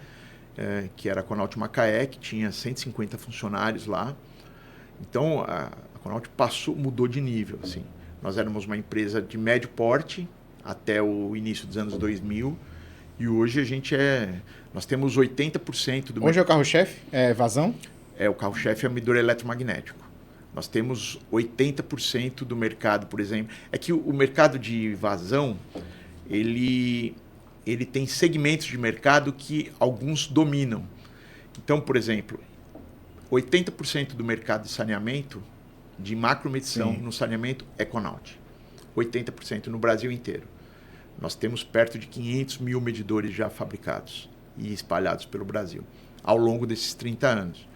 que era a Conault Macaé, que tinha 150 funcionários lá. Então a Conault mudou de nível, assim. Nós éramos uma empresa de médio porte até o início dos anos 2000 e hoje a gente nós temos 80% do... Hoje é o carro-chefe? É vazão? O carro-chefe é o medidor eletromagnético. Nós temos 80% do mercado, por exemplo. É que o mercado de vazão, ele tem segmentos de mercado que alguns dominam. Então, por exemplo, 80% do mercado de saneamento, de macromedição no saneamento, é Conault. 80% no Brasil inteiro. Nós temos perto de 500 mil medidores já fabricados e espalhados pelo Brasil, ao longo desses 30 anos.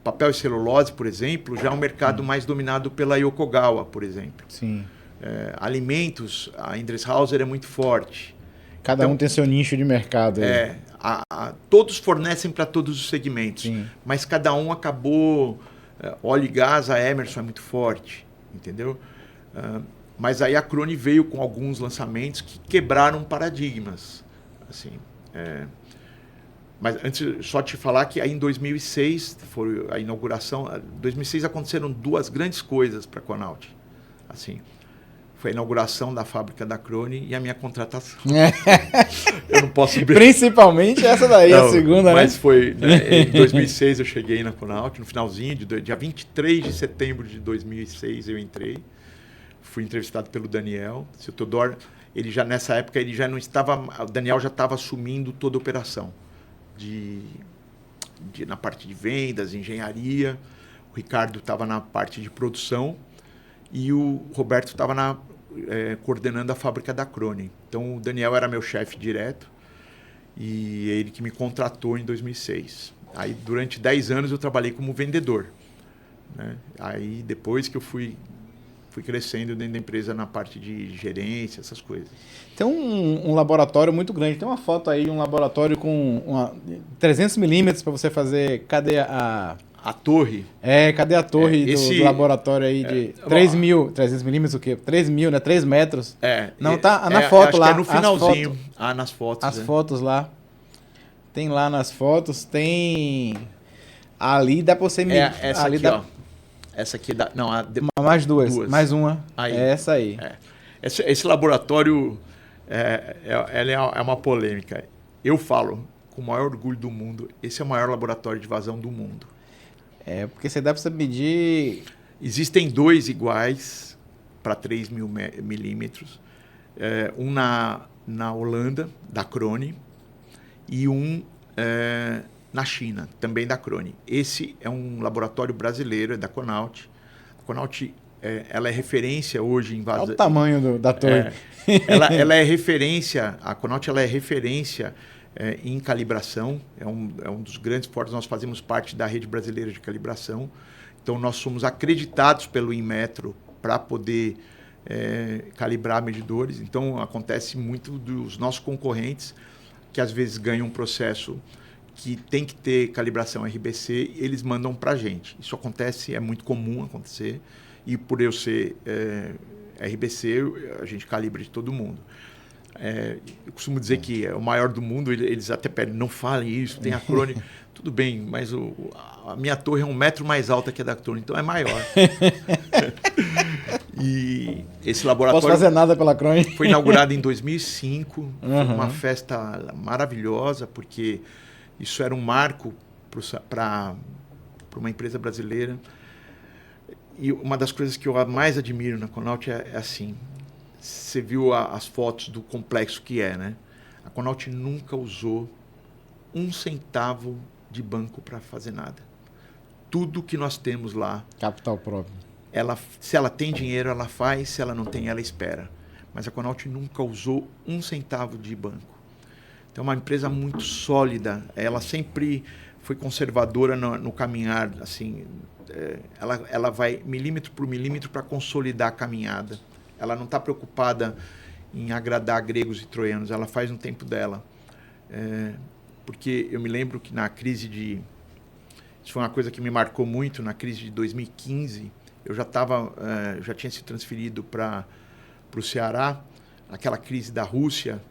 Papel e celulose, por exemplo, já é um mercado mais dominado pela Yokogawa, por exemplo. Sim. Alimentos, a Indershauser é muito forte. Cada um tem seu nicho de mercado. Todos fornecem para todos os segmentos, sim, mas cada um acabou... óleo e gás, a Emerson é muito forte, entendeu? Mas aí a Crone veio com alguns lançamentos que quebraram paradigmas. Assim, mas antes, só te falar que aí em 2006, foi a inauguração... Em 2006 aconteceram duas grandes coisas para a Conault. Assim, foi a inauguração da fábrica da Crone e a minha contratação. Eu não posso... Principalmente essa daí, não, a segunda, mas né? Foi... Né, em 2006 eu cheguei na Conault, no finalzinho, dia 23 de setembro de 2006 eu entrei. Fui entrevistado pelo Daniel. O Teodoro, ele já nessa época, ele já não estava... O Daniel já estava assumindo toda a operação na parte de vendas, engenharia, o Ricardo estava na parte de produção e o Roberto estava coordenando a fábrica da Crone. Então o Daniel era meu chefe direto e ele que me contratou em 2006. Aí durante 10 anos eu trabalhei como vendedor, né? Aí depois que eu fui crescendo dentro da empresa na parte de gerência, essas coisas. Tem um laboratório muito grande. Tem uma foto aí de um laboratório com 300 milímetros para você fazer. Cadê a torre? Cadê a torre do laboratório aí de 300 milímetros o quê? 3.000, né? 3 metros. Não, tá na foto acho lá. Que é no finalzinho. Nas fotos. As fotos lá. Tem lá nas fotos, tem... Ali dá pra você... Essa ali aqui, dá... ó. Essa aqui dá... Não, mais duas. Mais uma. Aí. É essa aí. Esse laboratório é uma polêmica. Eu falo, com o maior orgulho do mundo, esse é o maior laboratório de vazão do mundo. Porque você dá pra você medir... Existem 2 iguais para 3.000 milímetros. Um na Holanda, da Crone, e um na China, também da Crone. Esse é um laboratório brasileiro, é da Conault. A Conault ela é referência hoje em vazão. Olha o tamanho da torre. Ela é referência, a Conault ela é referência em calibração, é um dos grandes portos, nós fazemos parte da rede brasileira de calibração. Então nós somos acreditados pelo Inmetro para poder calibrar medidores. Então acontece muito dos nossos concorrentes que às vezes ganham um processo que tem que ter calibração RBC, eles mandam para a gente. Isso acontece, é muito comum acontecer, e por eu ser RBC, a gente calibra de todo mundo. Eu costumo dizer que é o maior do mundo, eles até pedem, não falem isso, tem a Crone. Tudo bem, mas a minha torre é 1 metro mais alta que a da Crone, então é maior. E esse laboratório... Posso fazer nada pela Crone. Foi inaugurado em 2005, foi uma festa maravilhosa, porque isso era um marco para uma empresa brasileira. E uma das coisas que eu mais admiro na Conault é assim, você viu as fotos do complexo que né? A Conault nunca usou 1 centavo de banco para fazer nada. Tudo que nós temos lá... Capital próprio. Se ela tem dinheiro, ela faz. Se ela não tem, ela espera. Mas a Conault nunca usou 1 centavo de banco. Então, é uma empresa muito sólida. Ela sempre foi conservadora no caminhar. Assim, ela vai milímetro por milímetro para consolidar a caminhada. Ela não está preocupada em agradar gregos e troianos. Ela faz no tempo dela. Porque eu me lembro que na crise de... Isso foi uma coisa que me marcou muito. Na crise de 2015, eu já tinha se transferido para o Ceará. Aquela crise da Rússia,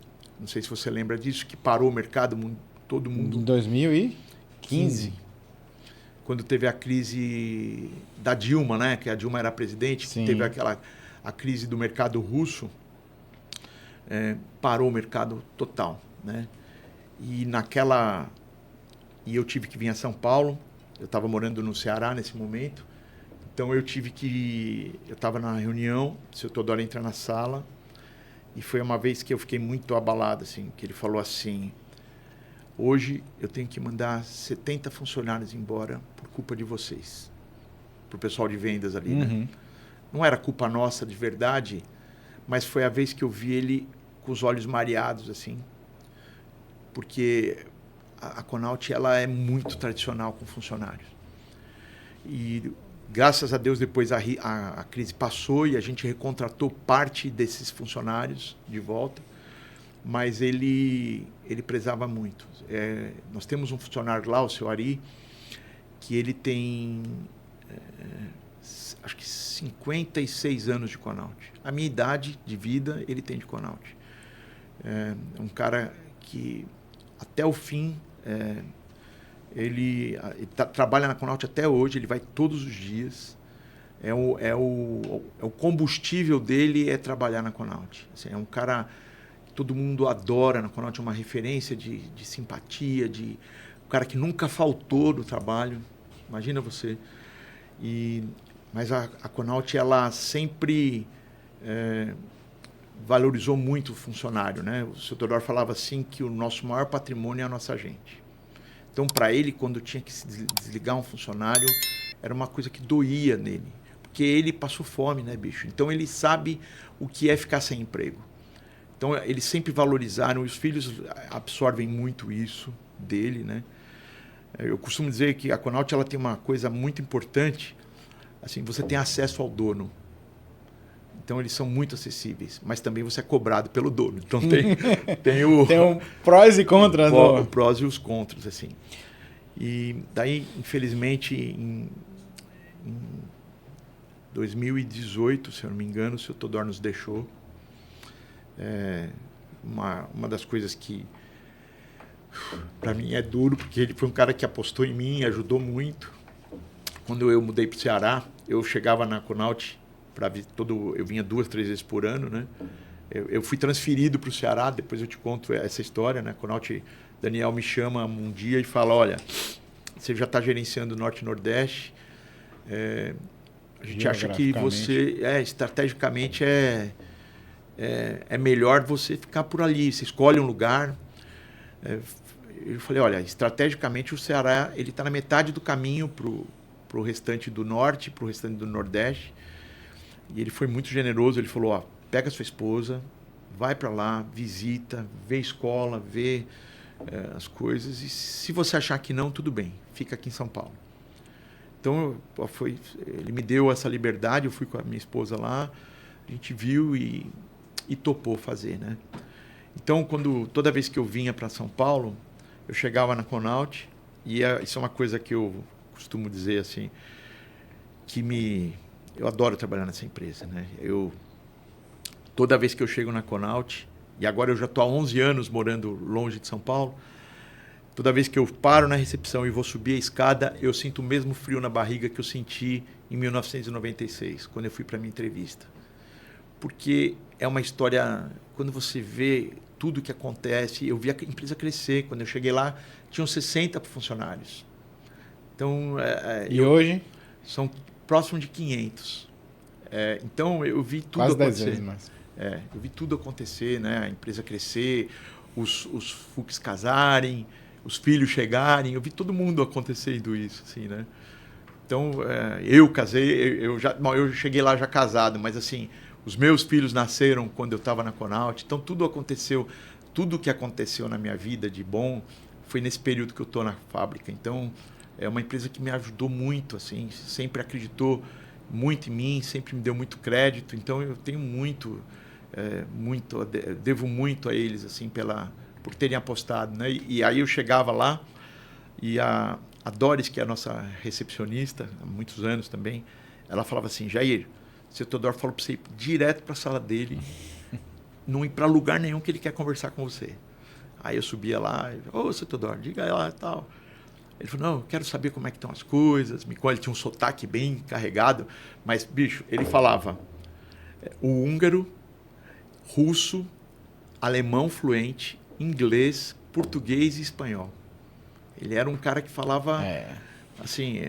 não sei se você lembra disso, que parou o mercado, todo mundo... Em 2015. Quando teve a crise da Dilma, né? Que a Dilma era presidente, teve a crise do mercado russo, parou o mercado total, né? E eu tive que vir a São Paulo, eu estava morando no Ceará nesse momento, então eu estava na reunião, o seu Teodoro entra na sala, e foi uma vez que eu fiquei muito abalado, assim, que ele falou assim: hoje eu tenho que mandar 70 funcionários embora por culpa de vocês, pro pessoal de vendas ali, né? Não era culpa nossa de verdade, mas foi a vez que eu vi ele com os olhos mareados, assim, porque a Conault ela é muito tradicional com funcionários. E graças a Deus depois a crise passou e a gente recontratou parte desses funcionários de volta, mas ele prezava muito. Nós temos um funcionário lá, o seu Ari, que ele tem acho que 56 anos de Conault. A minha idade de vida ele tem de Conault. É um cara que até o fim ele trabalha na Conault até hoje, ele vai todos os dias. O combustível dele é trabalhar na Conault. Assim, é um cara que todo mundo adora na Conault, é uma referência de simpatia, um cara que nunca faltou no trabalho. Imagina você. Mas a Conault ela sempre valorizou muito o funcionário, né? O seu Teodoro falava assim que o nosso maior patrimônio é a nossa gente. Então, para ele, quando tinha que se desligar um funcionário, era uma coisa que doía nele. Porque ele passou fome, né, bicho? Então, ele sabe o que é ficar sem emprego. Então, eles sempre valorizaram, e os filhos absorvem muito isso dele, né? Eu costumo dizer que a Conault ela tem uma coisa muito importante, assim, você tem acesso ao dono. Então, eles são muito acessíveis, mas também você é cobrado pelo dono. Então, tem o... Tem um prós e contras. O prós e os contras, assim. E daí, infelizmente, em 2018, se eu não me engano, o seu Todor nos deixou. Uma das coisas que, para mim, é duro, porque ele foi um cara que apostou em mim, ajudou muito. Quando eu mudei para o Ceará, eu chegava na Conault, eu vinha 2, 3 vezes por ano, né? Eu fui transferido para o Ceará, depois eu te conto essa história, né? Conault, Daniel me chama um dia e fala, olha, você já está gerenciando o Norte e Nordeste, a gente acha que você, estrategicamente, é melhor você ficar por ali, você escolhe um lugar. Eu falei, olha, estrategicamente o Ceará ele está na metade do caminho para o restante do Norte, para o restante do Nordeste. E ele foi muito generoso, ele falou, ó, pega sua esposa, vai para lá, visita, vê escola, vê as coisas, e se você achar que não, tudo bem, fica aqui em São Paulo. Então, ele me deu essa liberdade, eu fui com a minha esposa lá, a gente viu e topou fazer, né? Então, toda vez que eu vinha para São Paulo, eu chegava na Conault, e isso é uma coisa que eu costumo dizer assim, eu adoro trabalhar nessa empresa, né? Toda vez que eu chego na Conault, e agora eu já estou há 11 anos morando longe de São Paulo, toda vez que eu paro na recepção e vou subir a escada, eu sinto o mesmo frio na barriga que eu senti em 1996, quando eu fui para a minha entrevista. Porque é uma história, quando você vê tudo o que acontece, eu vi a empresa crescer. Quando eu cheguei lá, tinham 60 funcionários. Então, e hoje? São próximo de 500. Então, eu vi tudo quase acontecer. 10 vezes mais. Eu vi tudo acontecer, né? A empresa crescer, os Fuchs casarem, os filhos chegarem. Eu vi todo mundo acontecendo isso, assim, né? Então, eu casei, eu cheguei lá já casado, mas assim, os meus filhos nasceram quando eu estava na Conault. Então, tudo o que aconteceu na minha vida de bom foi nesse período que eu estou na fábrica. Então, é uma empresa que me ajudou muito, assim, sempre acreditou muito em mim, sempre me deu muito crédito. Então, eu tenho devo muito a eles, assim, por terem apostado, né? E aí eu chegava lá e a Doris, que é a nossa recepcionista, há muitos anos também, ela falava assim, Jair, o seu Teodoro falou para você ir direto para a sala dele, não ir para lugar nenhum que ele quer conversar com você. Aí eu subia lá, ô, seu Teodoro, diga lá e tal. Ele falou, não, eu quero saber como é que estão as coisas. Ele tinha um sotaque bem carregado, mas, bicho, ele falava o húngaro, russo, alemão fluente, inglês, português e espanhol. Ele era um cara que falava, assim,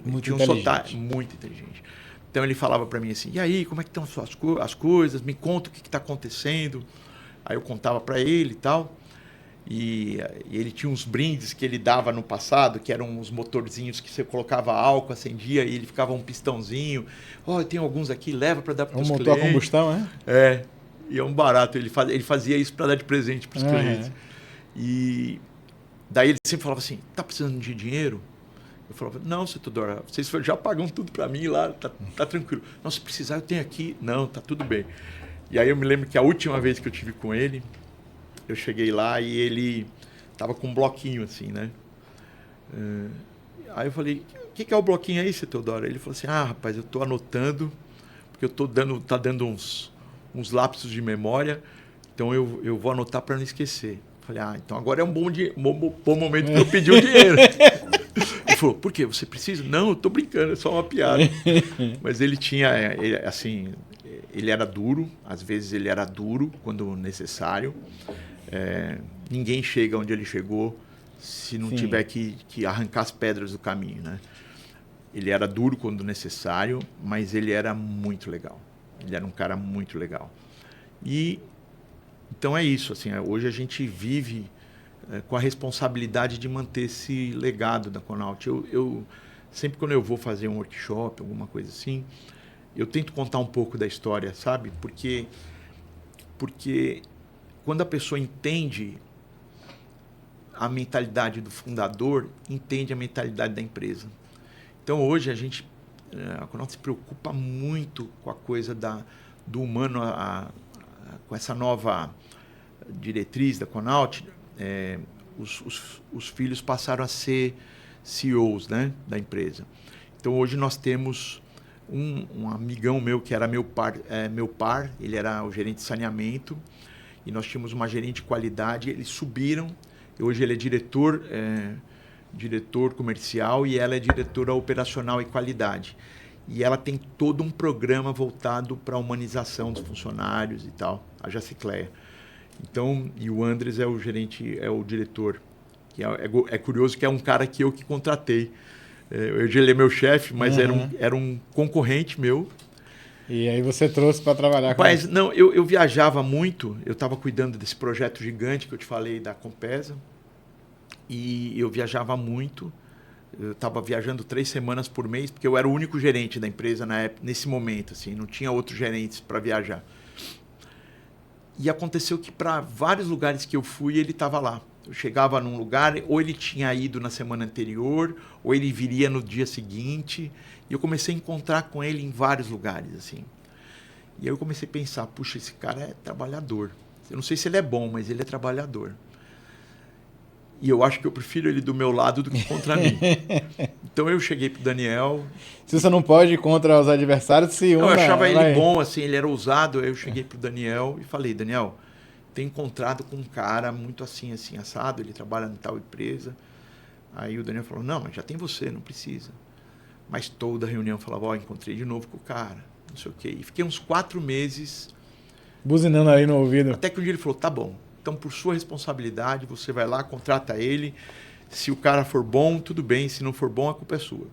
muito tinha um sotaque muito inteligente. Então ele falava para mim assim, e aí, como é que estão as coisas? Me conta o que está acontecendo. Aí eu contava para ele e tal. E ele tinha uns brindes que ele dava no passado, que eram uns motorzinhos que você colocava álcool, acendia e ele ficava um pistãozinho. Tem alguns aqui, leva para dar para os clientes. Um motor a combustão, E é um barato. Ele fazia isso para dar de presente para os clientes. E daí ele sempre falava assim, tá precisando de dinheiro? Eu falava, não, seu Teodoro, vocês já pagam tudo para mim lá, tá tranquilo. Não, se precisar eu tenho aqui. Não, tá tudo bem. E aí eu me lembro que a última vez que eu tive com ele, eu cheguei lá e ele tava com um bloquinho assim, né? Aí eu falei, o que é o bloquinho aí, seu Teodoro? Ele falou assim, rapaz, eu tô anotando, porque tá dando uns lapsos de memória, então eu vou anotar para não esquecer. Eu falei, então agora é um bom momento para eu pedir o dinheiro. Ele falou, por quê? Você precisa? Não, eu tô brincando, é só uma piada. Mas ele tinha, assim, ele era duro, às vezes ele era duro quando necessário. Ninguém chega onde ele chegou se não tiver que arrancar as pedras do caminho, né? Ele era duro quando necessário, mas ele era muito legal. Ele era um cara muito legal. E então é isso, assim, hoje a gente vive com a responsabilidade de manter esse legado da Conault. Eu sempre quando eu vou fazer um workshop, alguma coisa assim, eu tento contar um pouco da história, sabe? Porque quando a pessoa entende a mentalidade do fundador, entende a mentalidade da empresa. Então hoje a Conault se preocupa muito com a coisa do humano, com essa nova diretriz da Conault. Os filhos passaram a ser CEOs, né, da empresa. Então hoje nós temos um amigão meu que era meu par, ele era o gerente de saneamento, e nós tínhamos uma gerente de qualidade, eles subiram, e hoje ele é diretor comercial e ela é diretora operacional e qualidade. E ela tem todo um programa voltado para a humanização dos funcionários e tal, a Jacicleia. Então, e o Andres é o gerente, é o diretor. Que é curioso que é um cara que eu que contratei. Hoje ele é meu chefe, mas era um concorrente meu. E aí você trouxe para trabalhar com ele? Não, eu viajava muito, eu estava cuidando desse projeto gigante que eu te falei da Compesa, e eu viajava muito. Eu estava viajando 3 semanas por mês, porque eu era o único gerente da empresa nesse momento, assim, não tinha outros gerentes para viajar. E aconteceu que para vários lugares que eu fui, ele estava lá. Eu chegava num lugar, ou ele tinha ido na semana anterior, ou ele viria no dia seguinte. E eu comecei a encontrar com ele em vários lugares, assim. E aí eu comecei a pensar, puxa, esse cara é trabalhador. Eu não sei se ele é bom, mas ele é trabalhador. E eu acho que eu prefiro ele do meu lado do que contra mim. Então eu cheguei pro Daniel. Se você não pode ir contra os adversários, se eu achava ele bom, assim, ele era ousado. Aí eu cheguei pro Daniel e falei, Daniel, tenho encontrado com um cara muito assim, assim, assado, ele trabalha em tal empresa. Aí o Daniel falou, não, mas já tem você, não precisa. Mas toda reunião eu falava, encontrei de novo com o cara, não sei o quê. E fiquei uns 4 meses... buzinando aí no ouvido. Até que um dia ele falou, tá bom. Então, por sua responsabilidade, você vai lá, contrata ele. Se o cara for bom, tudo bem. Se não for bom, a culpa é sua.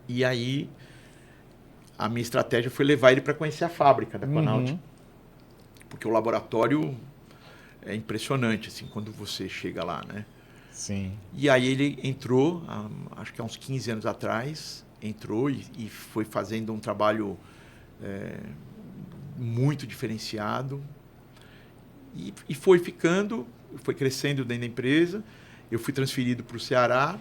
E aí, a minha estratégia foi levar ele para conhecer a fábrica da Conault. Porque o laboratório é impressionante, assim, quando você chega lá, né? Sim. E aí ele entrou, acho que há uns 15 anos atrás, entrou e foi fazendo um trabalho muito diferenciado. E foi foi crescendo dentro da empresa. Eu fui transferido para o Ceará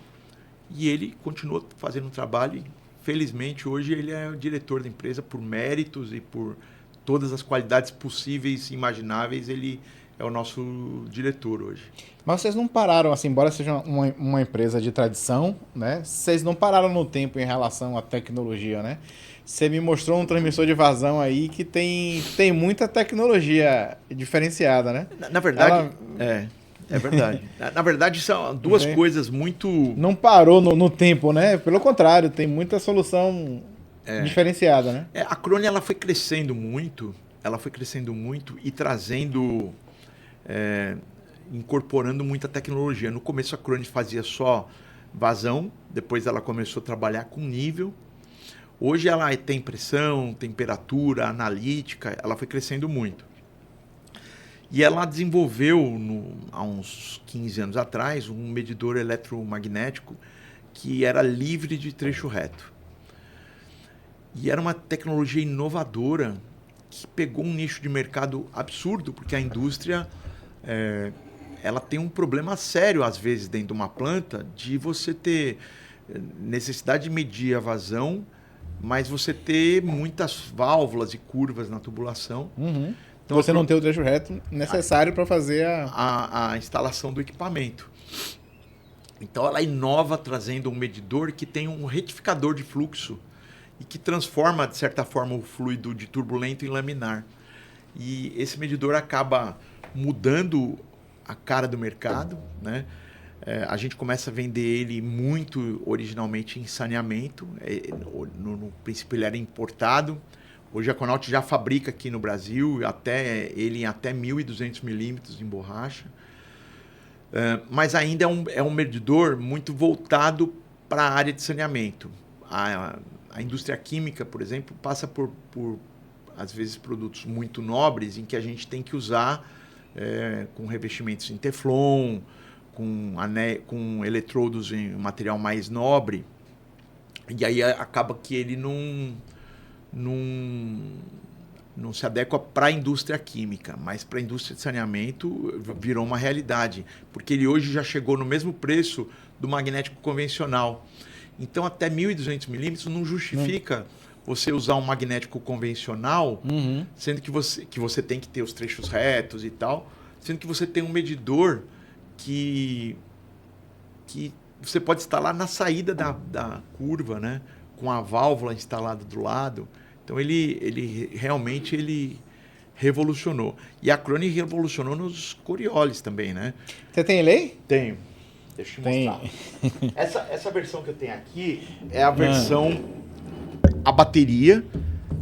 e ele continuou fazendo um trabalho. E, felizmente, hoje ele é o diretor da empresa por méritos e por todas as qualidades possíveis e imagináveis. Ele é o nosso diretor hoje. Mas vocês não pararam, assim, embora seja uma empresa de tradição, né? Vocês não pararam no tempo em relação à tecnologia, né? Você me mostrou um transmissor de vazão aí que tem muita tecnologia diferenciada, né? Na verdade, é verdade. Na verdade, são duas coisas muito... Não parou no tempo, né? Pelo contrário, tem muita solução diferenciada, né? A Crone, ela foi crescendo muito e trazendo... incorporando muita tecnologia. No começo, a Crone fazia só vazão, depois ela começou a trabalhar com nível. Hoje ela tem pressão, temperatura, analítica, ela foi crescendo muito. E ela desenvolveu, há uns 15 anos atrás, um medidor eletromagnético que era livre de trecho reto. E era uma tecnologia inovadora que pegou um nicho de mercado absurdo, porque a indústria ela tem um problema sério, às vezes, dentro de uma planta, de você ter necessidade de medir a vazão, mas você ter muitas válvulas e curvas na tubulação. Então você não tem o trecho reto necessário para fazer a instalação do equipamento. Então ela inova trazendo um medidor que tem um retificador de fluxo e que transforma, de certa forma, o fluido de turbulento em laminar. E esse medidor acaba mudando a cara do mercado, né? A gente começa a vender ele muito originalmente em saneamento. No princípio ele era importado. Hoje a Conault já fabrica aqui no Brasil ele em até 1.200 milímetros em borracha. Mas ainda é um medidor muito voltado para a área de saneamento. A indústria química, por exemplo, passa por às vezes, produtos muito nobres em que a gente tem que usar com revestimentos em Teflon, com eletrodos em material mais nobre. E aí acaba que ele não se adequa para a indústria química, mas para a indústria de saneamento virou uma realidade, porque ele hoje já chegou no mesmo preço do magnético convencional. Então, até 1.200 milímetros não justifica você usar um magnético convencional, sendo que você tem que ter os trechos retos e tal, sendo que você tem um medidor que você pode instalar na saída da curva, né? Com a válvula instalada do lado. Então, ele realmente revolucionou. E a Crone revolucionou nos Coriolis também, né? Você tem lei? Tenho. Deixa eu te mostrar. Essa versão que eu tenho aqui é a versão... A bateria,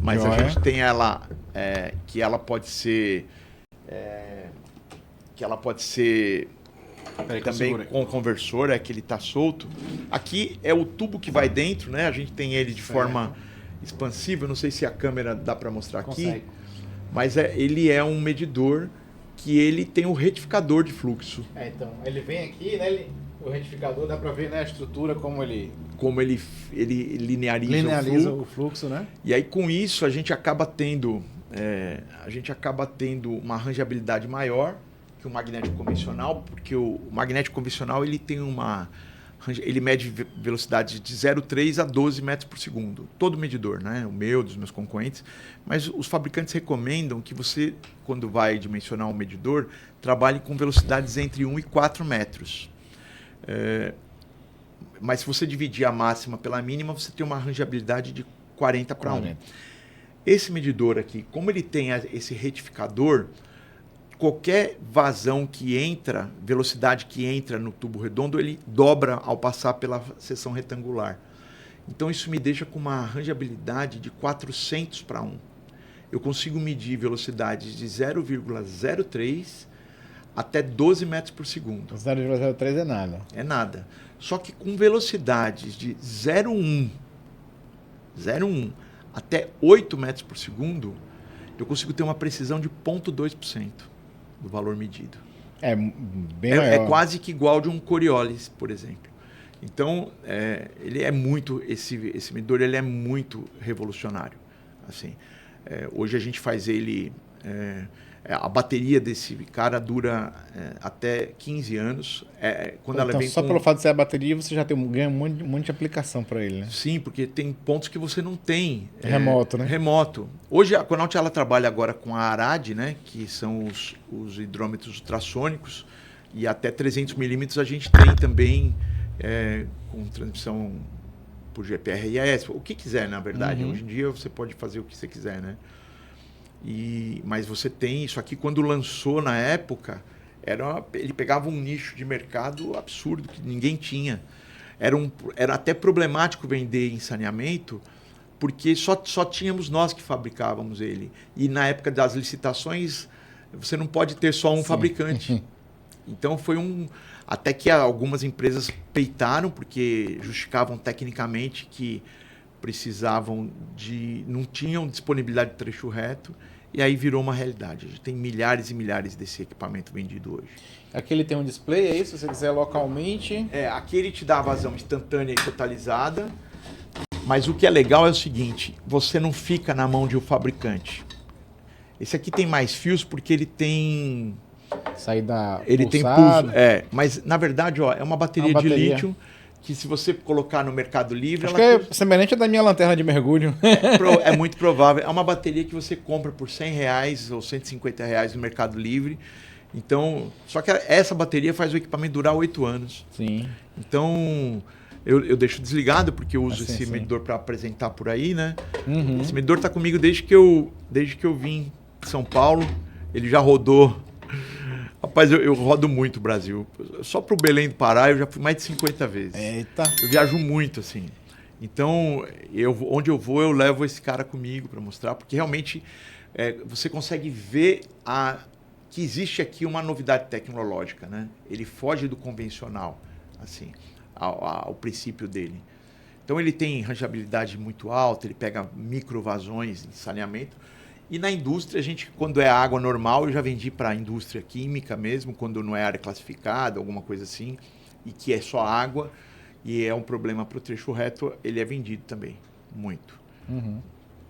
mas a gente tem ela... que ela pode ser... também com conversor, que ele está solto. Aqui é o tubo que vai dentro, né? A gente tem ele de forma expansiva. Não sei se a câmera dá para mostrar aqui. Mas ele é um medidor que ele tem o retificador de fluxo. Então, ele vem aqui, né? O retificador, dá para ver, né, a estrutura, como ele lineariza o fluxo, né? E aí, com isso, a gente acaba tendo uma rangeabilidade maior que o magnético convencional, porque o magnético convencional ele mede velocidades de 0,3 a 12 metros por segundo. Todo medidor, né? O meu, dos meus concorrentes. Mas os fabricantes recomendam que você, quando vai dimensionar um medidor, trabalhe com velocidades entre 1 e 4 metros. Mas se você dividir a máxima pela mínima, você tem uma rangeabilidade de 40 para 1. Esse medidor aqui, como ele tem esse retificador, qualquer vazão que entra, velocidade que entra no tubo redondo, ele dobra ao passar pela seção retangular. Então isso me deixa com uma rangeabilidade de 400 para 1. Eu consigo medir velocidades de 0,03 até 12 metros por segundo. 0,03 é nada. É nada. Só que com velocidades de 0,1 até 8 metros por segundo, eu consigo ter uma precisão de 0,2% do valor medido. É bem maior. É quase que igual de um Coriolis, por exemplo. Então, ele é muito... Esse medidor ele é muito revolucionário. Assim, hoje a gente faz ele... a bateria desse cara dura até 15 anos. Quando ela vem só pelo fato de ser a bateria, você já ganha um monte de aplicação para ele, né? Sim, porque tem pontos que você não tem. Remoto, né? Remoto. Hoje, a Conault ela trabalha agora com a ARAD, né? Que são os hidrômetros ultrassônicos. E até 300 milímetros a gente tem também com transmissão por GPRS. O que quiser, na verdade. Hoje em dia você pode fazer o que você quiser, né? Mas você tem isso aqui, quando lançou na época, ele pegava um nicho de mercado absurdo, que ninguém tinha. Era até problemático vender em saneamento, porque só tínhamos nós que fabricávamos ele. E na época das licitações, você não pode ter só um fabricante. Então foi até que algumas empresas peitaram, porque justificavam tecnicamente que precisavam não tinham disponibilidade de trecho reto, e aí virou uma realidade. A gente tem milhares e milhares desse equipamento vendido hoje. Aqui ele tem um display, é isso? Se você quiser localmente... Aqui ele te dá a vazão instantânea e totalizada, mas o que é legal é o seguinte, você não fica na mão de um fabricante. Esse aqui tem mais fios porque ele tem... Saída ele pulsada. tem pulso. Mas na verdade, é uma bateria de lítio, que se você colocar no Mercado Livre... Acho que é semelhante à da minha lanterna de mergulho. É muito provável. É uma bateria que você compra por R$100 ou R$150 no Mercado Livre. Então, só que essa bateria faz o equipamento durar 8 anos. Sim. Então, eu deixo desligado, porque eu uso esse medidor para apresentar por aí, né? Esse medidor está comigo desde que eu vim de São Paulo. Ele já rodou... Rapaz, eu rodo muito o Brasil. Só pro Belém do Pará eu já fui mais de 50 vezes. Eita! Eu viajo muito, assim. Então, onde eu vou, eu levo esse cara comigo para mostrar, porque realmente você consegue ver que existe aqui uma novidade tecnológica, né? Ele foge do convencional, assim, ao princípio dele. Então, ele tem rangeabilidade muito alta, ele pega microvazões em saneamento. E na indústria, a gente, quando é água normal, eu já vendi para a indústria química mesmo, quando não é área classificada, alguma coisa assim, e que é só água, e é um problema para o trecho reto, ele é vendido também, muito.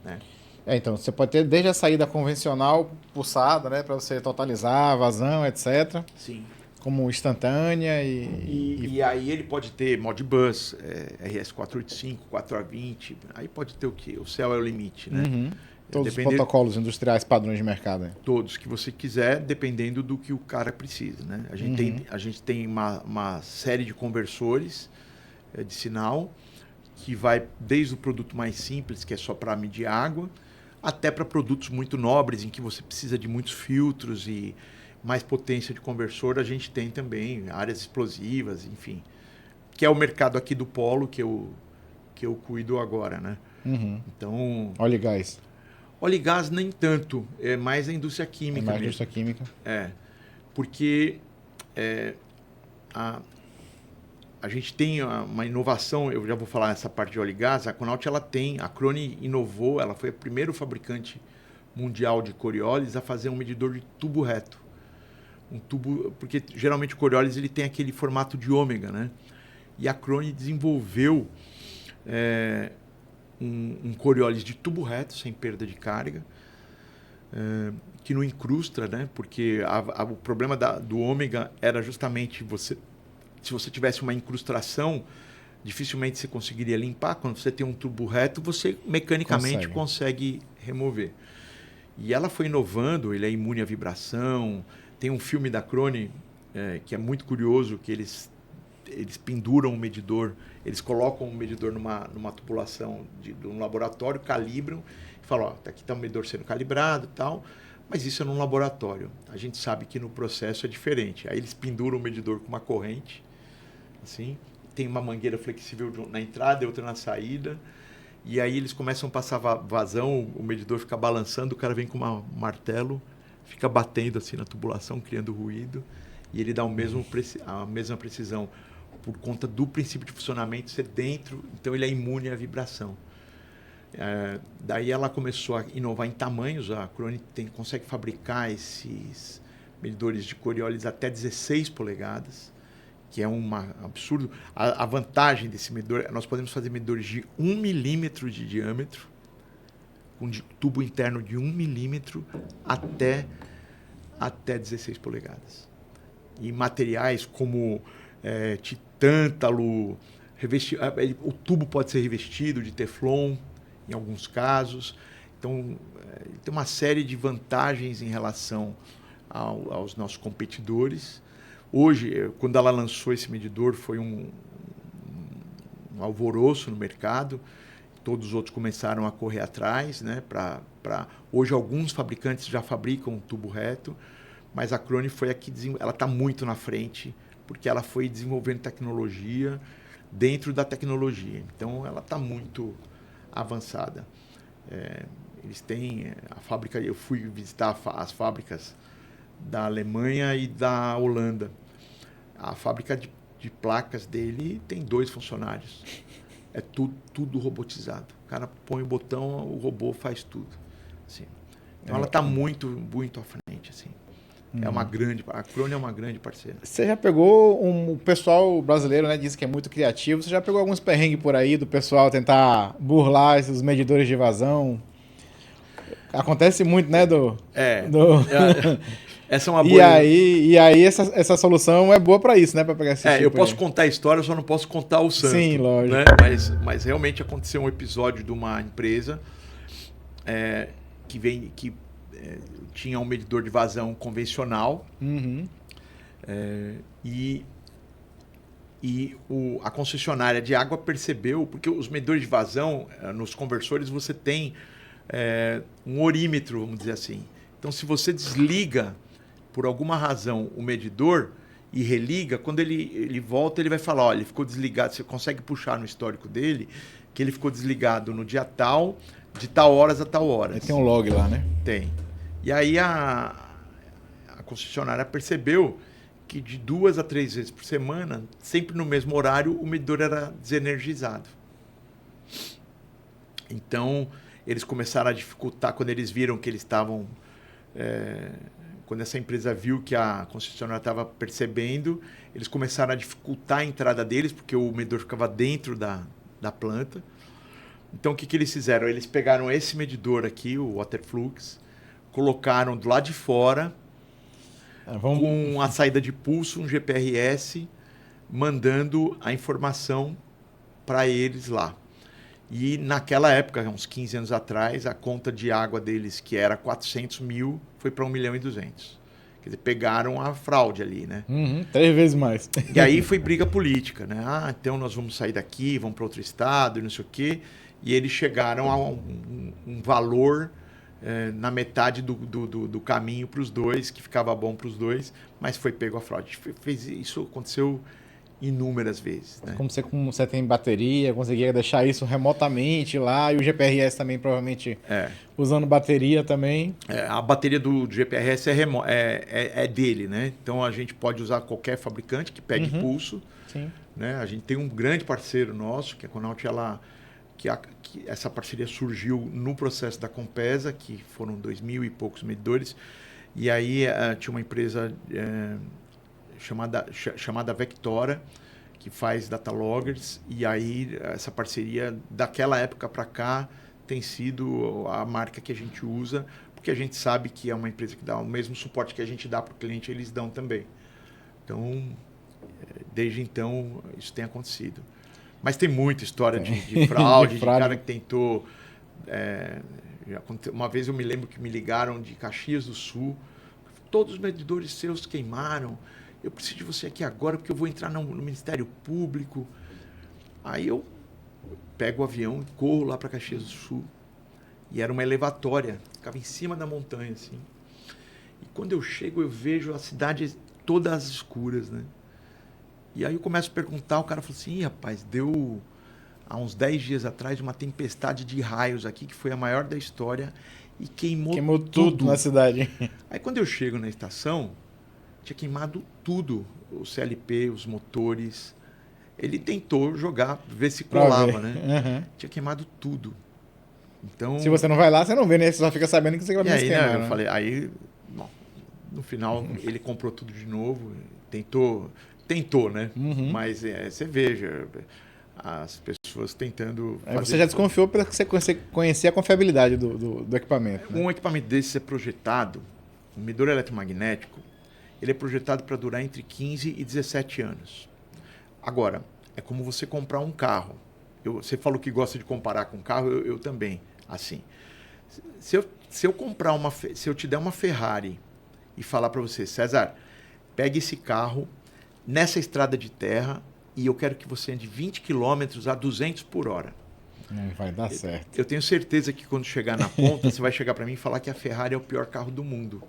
Né? Então, você pode ter desde a saída convencional, pulsada, né, para você totalizar, vazão, etc., Sim. como instantânea E aí ele pode ter Modbus, RS485, 4A20, aí pode ter o quê? O céu é o limite, né? Todos os protocolos industriais padrões de mercado. Né? Todos que você quiser, dependendo do que o cara precisa, né? A gente tem uma série de conversores de sinal que vai desde o produto mais simples, que é só para medir água, até para produtos muito nobres, em que você precisa de muitos filtros e mais potência de conversor. A gente tem também áreas explosivas, enfim, que é o mercado aqui do Polo que eu cuido agora, né? Então, óleo e gás. Óleo e gás nem tanto, é mais a indústria química mais mesmo. indústria química. Porque a gente tem uma inovação, eu já vou falar nessa parte de óleo e gás, a Conault a Crone inovou, ela foi o primeiro fabricante mundial de Coriolis a fazer um medidor de tubo reto. Um tubo, porque geralmente o Coriolis ele tem aquele formato de ômega, né? E a Crone desenvolveu um Coriolis de tubo reto, sem perda de carga, que não incrusta, né? Porque o problema do ômega era justamente se você tivesse uma incrustação, dificilmente você conseguiria limpar. Quando você tem um tubo reto, você mecanicamente consegue remover. E ela foi inovando, ele é imune à vibração. Tem um filme da Crone que é muito curioso, que eles penduram um medidor, eles colocam um medidor numa tubulação de um laboratório, calibram e falam, aqui está o medidor sendo calibrado e tal, mas isso é num laboratório. A gente sabe que no processo é diferente. Aí eles penduram o medidor com uma corrente, assim, tem uma mangueira flexível na entrada e outra na saída, e aí eles começam a passar vazão, o medidor fica balançando, o cara vem com um martelo, fica batendo assim na tubulação, criando ruído, e ele dá a mesma precisão por conta do princípio de funcionamento ser dentro, então ele é imune à vibração. Daí ela começou a inovar em tamanhos, a Crone consegue fabricar esses medidores de Coriolis até 16 polegadas, que é um absurdo. A vantagem desse medidor, nós podemos fazer medidores de 1 milímetro de diâmetro, com tubo interno de 1 milímetro até 16 polegadas. E materiais como titântalo, o tubo pode ser revestido de teflon, em alguns casos. Então, tem uma série de vantagens em relação aos nossos competidores. Hoje, quando ela lançou esse medidor, foi um alvoroço no mercado. Todos os outros começaram a correr atrás, né? Hoje, alguns fabricantes já fabricam um tubo reto, mas a Crone foi a que ela está muito na frente, porque ela foi desenvolvendo tecnologia dentro da tecnologia. Então, ela está muito avançada. Eles têm a fábrica, eu fui visitar as fábricas da Alemanha e da Holanda. A fábrica de placas dele tem 2 funcionários. É tudo robotizado. O cara põe o botão, o robô faz tudo. Assim. Então ela está muito, muito à frente. Assim. A Crone é uma grande parceira. Você já pegou o pessoal brasileiro, né, diz que é muito criativo. Você já pegou alguns perrengues por aí do pessoal tentar burlar esses medidores de vazão? Acontece muito, né, Essa é uma boa. E aí essa solução é boa para isso, né, para pegar esse tipo eu posso contar a história, eu só não posso contar o santo. Sim, lógico. Né? Mas realmente aconteceu um episódio de uma empresa que tinha um medidor de vazão convencional. A concessionária de água percebeu, porque os medidores de vazão, nos conversores, você tem um orímetro, vamos dizer assim. Então, se você desliga, por alguma razão, o medidor e religa, quando ele volta, ele vai falar, olha, ele ficou desligado, você consegue puxar no histórico dele, que ele ficou desligado no dia tal, de tal horas a tal horas. Tem um log lá, né? Tem. E aí a concessionária percebeu que de 2 a 3 vezes por semana, sempre no mesmo horário, o medidor era desenergizado. Então, eles começaram a dificultar, quando eles viram que eles estavam... quando essa empresa viu que a concessionária estava percebendo, eles começaram a dificultar a entrada deles, porque o medidor ficava dentro da planta. Então, o que eles fizeram? Eles pegaram esse medidor aqui, o Waterflux, colocaram do lado de fora, com a saída de pulso, um GPRS, mandando a informação para eles lá. E naquela época, uns 15 anos atrás, a conta de água deles, que era 400 mil, foi para 1 milhão e 200. Quer dizer, pegaram a fraude ali, né? 3 vezes mais. E aí foi briga política, né? Então nós vamos sair daqui, vamos para outro estado e não sei o quê. E eles chegaram a um valor na metade do caminho para os dois, que ficava bom para os dois, mas foi pego a fraude. Isso aconteceu inúmeras vezes, né? Como você tem bateria, conseguia deixar isso remotamente lá, e o GPRS também provavelmente usando bateria também. A bateria do GPRS é dele, né? Então a gente pode usar qualquer fabricante que pegue pulso. Sim. Né? A gente tem um grande parceiro nosso, que é a Conault, que essa parceria surgiu no processo da Compesa, que foram 2.000 e poucos medidores, e aí tinha uma empresa chamada Vectora, que faz data loggers, e aí essa parceria daquela época para cá tem sido a marca que a gente usa, porque a gente sabe que é uma empresa que dá o mesmo suporte que a gente dá para o cliente, eles dão também. Então, desde então, isso tem acontecido. Mas tem muita história de fraude, de cara que tentou... uma vez eu me lembro que me ligaram de Caxias do Sul, todos os medidores seus queimaram, eu preciso de você aqui agora porque eu vou entrar no Ministério Público. Aí eu pego o avião e corro lá para Caxias do Sul. E era uma elevatória, ficava em cima da montanha, assim. E quando eu chego, eu vejo a cidade toda às escuras, né? E aí eu começo a perguntar, o cara falou assim, rapaz, deu há uns 10 dias atrás uma tempestade de raios aqui, que foi a maior da história, e queimou tudo na cidade. Aí quando eu chego na estação, tinha queimado tudo, o CLP, os motores. Ele tentou jogar, ver se colava, né? Tinha queimado tudo. Então, se você não vai lá, você não vê, né? Você só fica sabendo que você vai queimar. Eu falei, bom, no final ele comprou tudo de novo, tentou, né? Mas você veja as pessoas tentando fazer... Você já desconfiou para você conhecer a confiabilidade do equipamento. Né? Um equipamento desse é projetado, um medidor eletromagnético, ele é projetado para durar entre 15 e 17 anos. Agora, é como você comprar um carro. Você falou que gosta de comparar com carro, eu também. Assim, se eu te der uma Ferrari e falar para você, César, pegue esse carro nessa estrada de terra e eu quero que você ande 20 km a 200 por hora. Não vai dar certo. Eu tenho certeza que quando chegar na ponta, você vai chegar para mim e falar que a Ferrari é o pior carro do mundo.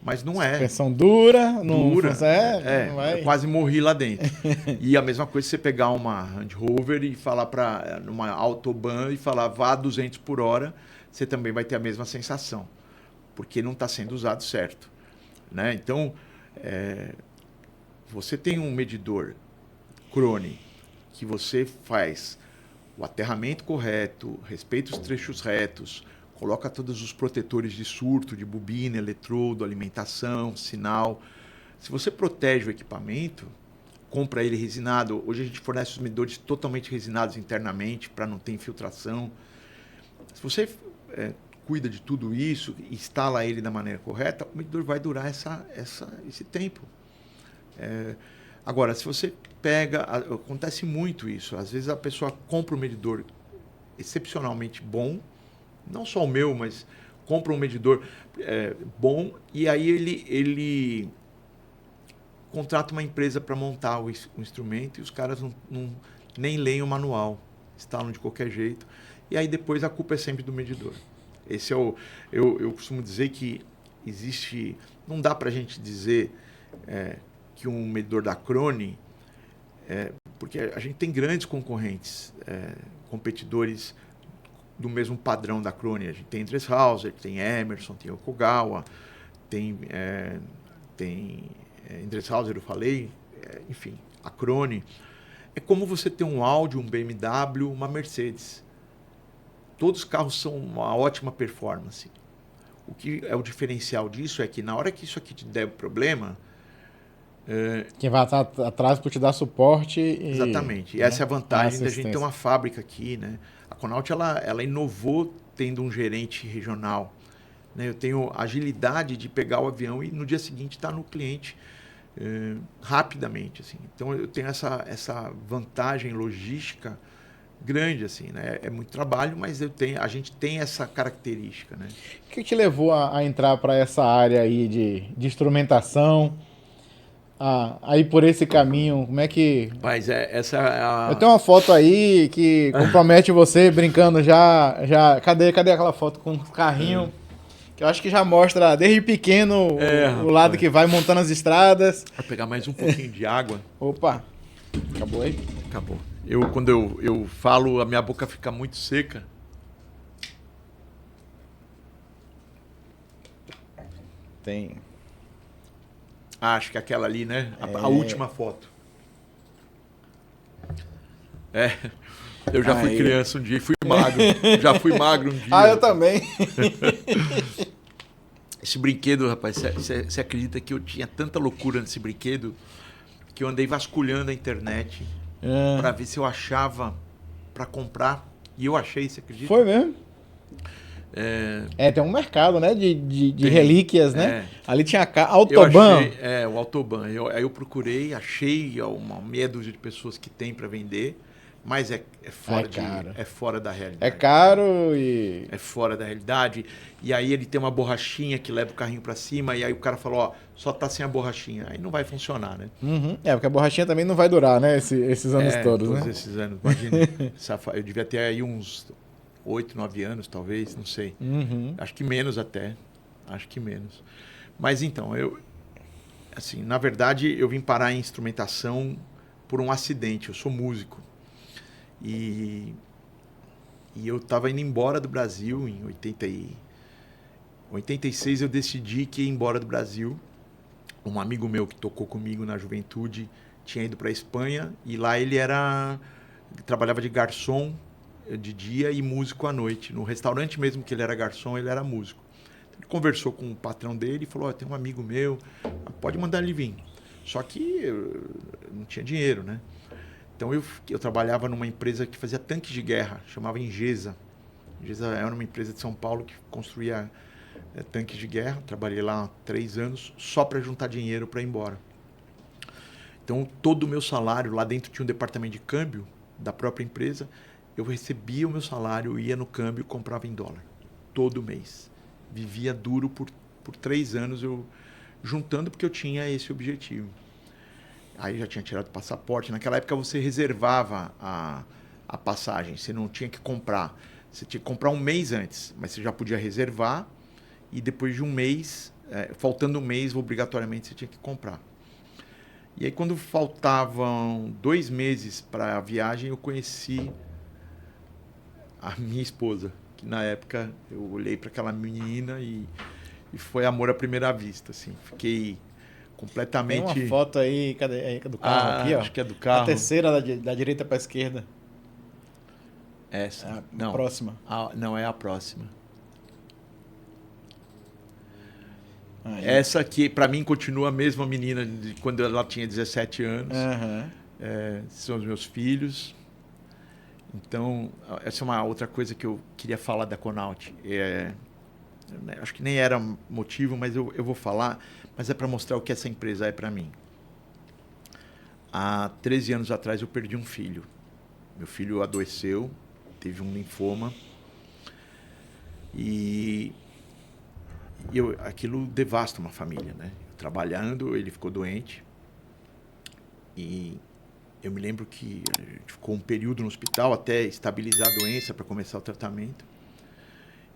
Mas não é. Suspensão dura, não vai. Eu quase morri lá dentro. E a mesma coisa você pegar uma Land Rover e falar numa Autobahn e falar vá a 200 por hora, você também vai ter a mesma sensação, porque não está sendo usado certo. Né? Então, você tem um medidor Crone que você faz o aterramento correto, respeita os trechos retos, coloca todos os protetores de surto, de bobina, eletrodo, alimentação, sinal. Se você protege o equipamento, compra ele resinado. Hoje a gente fornece os medidores totalmente resinados internamente para não ter infiltração. Se você cuida de tudo isso, instala ele da maneira correta, o medidor vai durar esse tempo. Agora, se você acontece muito isso. Às vezes a pessoa compra um medidor excepcionalmente bom, não só o meu, mas compra um medidor bom e aí ele contrata uma empresa para montar o instrumento e os caras nem leem o manual, instalam de qualquer jeito. E aí depois a culpa é sempre do medidor. Esse eu costumo dizer que existe... Não dá para a gente dizer que um medidor da Crone... porque a gente tem grandes concorrentes, competidores do mesmo padrão da Crone. A gente tem Dresshauser, tem Emerson, tem Yokogawa, tem Dresshauser, eu falei, enfim, a Crone. É como você ter um Audi, um BMW, uma Mercedes. todos os carros são uma ótima performance. O que é o diferencial disso é que na hora que isso aqui te der problema... Quem vai atrás para te dar suporte. Exatamente. E né? essa é a vantagem da gente ter Assistência. uma fábrica aqui, né? A Conault, ela inovou tendo um gerente regional. Né? Eu tenho agilidade de pegar o avião e no dia seguinte estar no cliente rapidamente. Assim. Então eu tenho essa vantagem logística grande, assim, né? É muito trabalho, mas a gente tem essa característica, né? O que te levou a entrar para essa área aí de instrumentação? Aí por esse caminho, como é que. Mas essa é Eu a... tenho uma foto aí que compromete você brincando já. Cadê aquela foto com o carrinho? Que eu acho que já mostra desde pequeno o lado que vai montando as estradas. Vou pegar mais um pouquinho de água. Opa, acabou aí? Acabou. Quando eu falo, a minha boca fica muito seca. Tem. Acho que aquela ali, né? A última foto. Eu já fui criança um dia e fui magro. Já fui magro um dia. Eu também. Esse brinquedo, rapaz, você acredita que eu tinha tanta loucura nesse brinquedo que eu andei vasculhando a internet para ver se eu achava para comprar. E eu achei, você acredita? Foi mesmo? Tem um mercado, né? De relíquias, né? Ali tinha Autobahn. Eu achei, o Autobahn. Aí eu procurei, achei uma meia dúzia de pessoas que tem para vender, mas é fora da realidade. É caro e... É fora da realidade. E aí ele tem uma borrachinha que leva o carrinho para cima, e aí o cara falou, só tá sem a borrachinha. Aí não vai funcionar, né? Uhum. Porque a borrachinha também não vai durar, né? Esses anos todos, né? Esses anos, imagina. Eu devia ter aí uns 8, 9 anos, talvez, não sei. Uhum. Acho que menos até. Acho que menos. Mas então, assim, na verdade, eu vim parar em instrumentação por um acidente. Eu sou músico. E eu estava indo embora do Brasil em 86. Eu decidi que ia embora do Brasil. Um amigo meu que tocou comigo na juventude tinha ido para a Espanha e lá ele trabalhava de garçom de dia e músico à noite. No restaurante mesmo que ele era garçom, ele era músico. Ele conversou com o patrão dele e falou, tem um amigo meu, pode mandar ele vir. Só que eu não tinha dinheiro, né? Então eu trabalhava numa empresa que fazia tanques de guerra, chamava Ingesa. Ingesa era uma empresa de São Paulo que construía tanques de guerra. Trabalhei lá há 3 anos só para juntar dinheiro para ir embora. Então todo o meu salário, lá dentro tinha um departamento de câmbio da própria empresa, eu recebia o meu salário, ia no câmbio e comprava em dólar. Todo mês. Vivia duro por 3 anos, eu juntando porque eu tinha esse objetivo. Aí já tinha tirado o passaporte. Naquela época você reservava a passagem, você não tinha que comprar. Você tinha que comprar um mês antes, mas você já podia reservar e depois de um mês, faltando um mês, obrigatoriamente você tinha que comprar. E aí quando faltavam 2 meses para a viagem, eu conheci a minha esposa, que na época eu olhei para aquela menina e foi amor à primeira vista, assim. Fiquei completamente... Tem uma foto aí, cadê? Do carro aqui, ó. Acho que é do carro. A terceira da direita para a esquerda. Essa? Não. Próxima. Não, é a próxima. Aí. Essa aqui, para mim, continua a mesma menina de quando ela tinha 17 anos. Uhum. São os meus filhos. Então, essa é uma outra coisa que eu queria falar da Conault. Acho que nem era motivo, mas eu vou falar. Mas é para mostrar o que essa empresa é para mim. Há 13 anos atrás eu perdi um filho. Meu filho adoeceu, teve um linfoma. E aquilo devasta uma família, né? Trabalhando, ele ficou doente. E eu me lembro que a gente ficou um período no hospital até estabilizar a doença para começar o tratamento.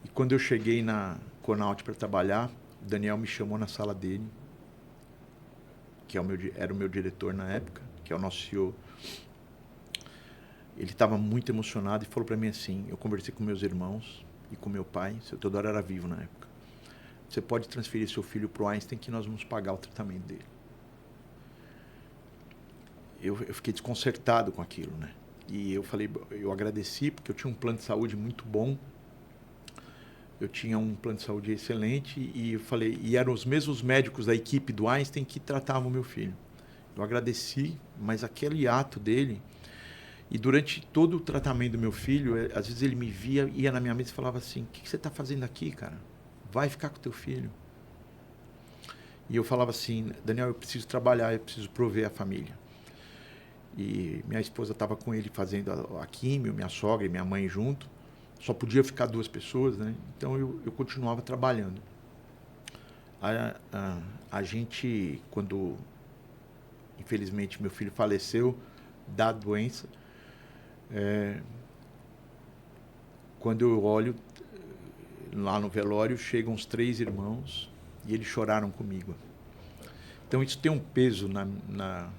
E quando eu cheguei na Conault para trabalhar, o Daniel me chamou na sala dele, que era o meu diretor na época, que é o nosso CEO. Ele estava muito emocionado e falou para mim assim, eu conversei com meus irmãos e com meu pai, seu Teodoro era vivo na época. Você pode transferir seu filho para o Einstein que nós vamos pagar o tratamento dele. Eu fiquei desconcertado com aquilo, né? E eu agradeci, porque eu tinha um plano de saúde muito bom. Eu tinha um plano de saúde excelente e eu falei, e eram os mesmos médicos da equipe do Einstein que tratavam o meu filho. Eu agradeci, mas aquele ato dele, e durante todo o tratamento do meu filho, às vezes ele me via, ia na minha mesa e falava assim, o que você está fazendo aqui, cara? Vai ficar com teu filho. E eu falava assim, Daniel, eu preciso trabalhar, eu preciso prover a família. E minha esposa estava com ele fazendo a químio, minha sogra e minha mãe junto. Só podia ficar 2 pessoas, né? Então eu continuava trabalhando. A gente, quando infelizmente meu filho faleceu da doença, quando eu olho lá no velório, chegam os 3 irmãos e eles choraram comigo. Então isso tem um peso na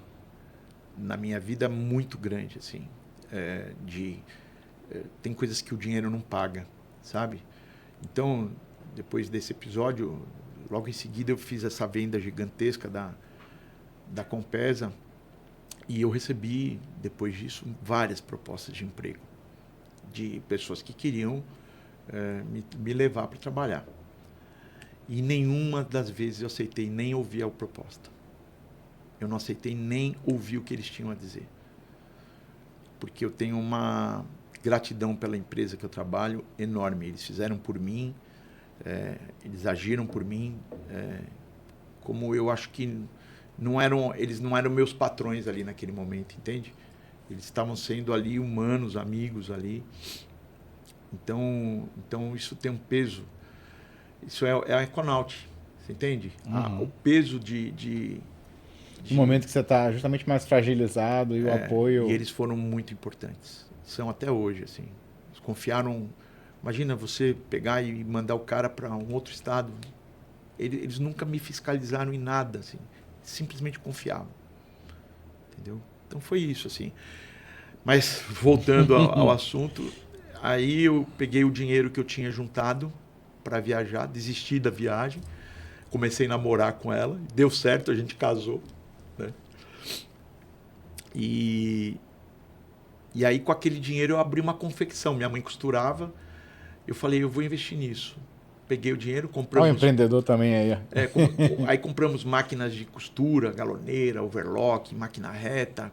minha vida muito grande, assim, tem coisas que o dinheiro não paga, sabe? Então, depois desse episódio, logo em seguida eu fiz essa venda gigantesca da Compesa e eu recebi, depois disso, várias propostas de emprego de pessoas que queriam me levar para trabalhar. E nenhuma das vezes eu aceitei nem ouvir a proposta. Eu não aceitei nem ouvir o que eles tinham a dizer. Porque eu tenho uma gratidão pela empresa que eu trabalho enorme. Eles fizeram por mim, eles agiram por mim, como eu acho que eles não eram meus patrões ali naquele momento, entende? Eles estavam sendo ali humanos, amigos ali. Então isso tem um peso. Isso é a Econaut, você entende? O peso no momento que você está justamente mais fragilizado e o apoio... E eles foram muito importantes. São até hoje, assim. Eles confiaram... Imagina você pegar e mandar o cara para um outro estado. Eles nunca me fiscalizaram em nada, assim. Simplesmente confiavam. Entendeu? Então foi isso, assim. Mas, voltando ao assunto, aí eu peguei o dinheiro que eu tinha juntado para viajar, desisti da viagem, comecei a namorar com ela, deu certo, a gente casou, né? E aí com aquele dinheiro eu abri uma confecção, minha mãe costurava, eu falei, eu vou investir nisso. Peguei o dinheiro, compramos... Olha o empreendedor também aí. Aí compramos máquinas de costura, galoneira, overlock, máquina reta,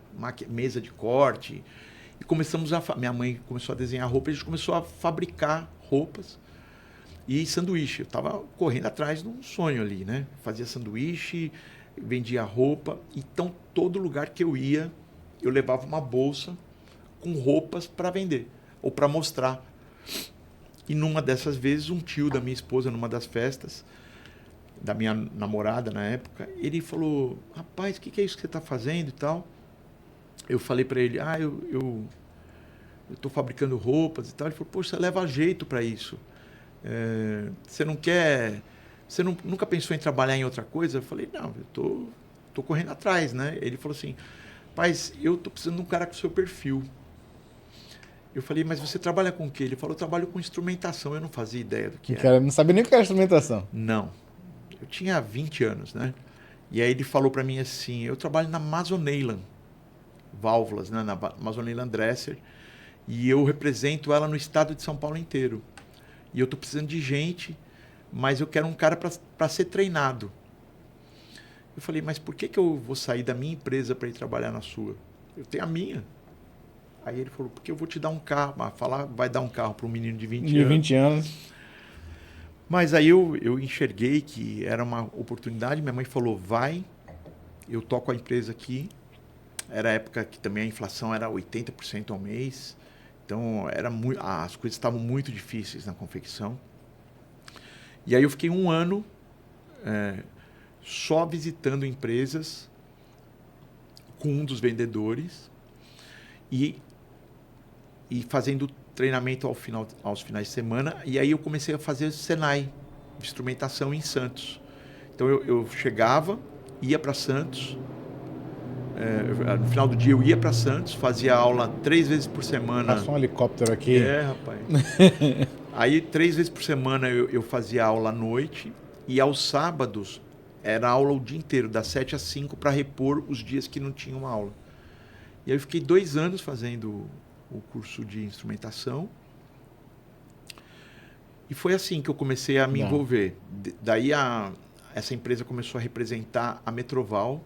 mesa de corte, e começamos minha mãe começou a desenhar roupa, a gente começou a fabricar roupas. E sanduíche, eu estava correndo atrás de um sonho ali, né? Fazia sanduíche, vendia roupa. Então, todo lugar que eu ia, eu levava uma bolsa com roupas para vender ou para mostrar. E numa dessas vezes, um tio da minha esposa, numa das festas, da minha namorada na época, ele falou, rapaz, o que é isso que você está fazendo e tal? Eu falei para ele, eu estou fabricando roupas e tal. Ele falou, poxa, você leva jeito para isso. Você não quer... Você nunca pensou em trabalhar em outra coisa? Eu falei, não, eu tô correndo atrás, né? Ele falou assim, rapaz, eu tô precisando de um cara com o seu perfil. Eu falei, mas você trabalha com o quê? Ele falou, eu trabalho com instrumentação. Eu não fazia ideia do que era. Cara, não sabia nem o que era instrumentação. Não. Eu tinha 20 anos, né? E aí ele falou para mim assim, eu trabalho na Masoneyland, válvulas, né? Na Masoneyland Dresser, e eu represento ela no estado de São Paulo inteiro. E eu estou precisando de gente, mas eu quero um cara para ser treinado. Eu falei, mas por que eu vou sair da minha empresa para ir trabalhar na sua? Eu tenho a minha. Aí ele falou, porque eu vou te dar um carro. Vai dar um carro para um menino de 20 anos. Mas aí eu enxerguei que era uma oportunidade. Minha mãe falou, vai, eu toco a empresa aqui. Era a época que também a inflação era 80% ao mês. Então, as coisas estavam muito difíceis na confecção. E aí eu fiquei 1 ano só visitando empresas com um dos vendedores e fazendo treinamento aos finais de semana. E aí eu comecei a fazer Senai, de instrumentação em Santos. Então eu chegava, ia para Santos... no final do dia eu ia para Santos, fazia aula 3 vezes por semana. Passou um helicóptero aqui. Rapaz. Aí 3 vezes por semana eu fazia aula à noite e aos sábados era aula o dia inteiro, das 7 às 5, para repor os dias que não tinham aula. E aí eu fiquei 2 anos fazendo o curso de instrumentação. E foi assim que eu comecei a me envolver. Daí essa empresa começou a representar a Metroval,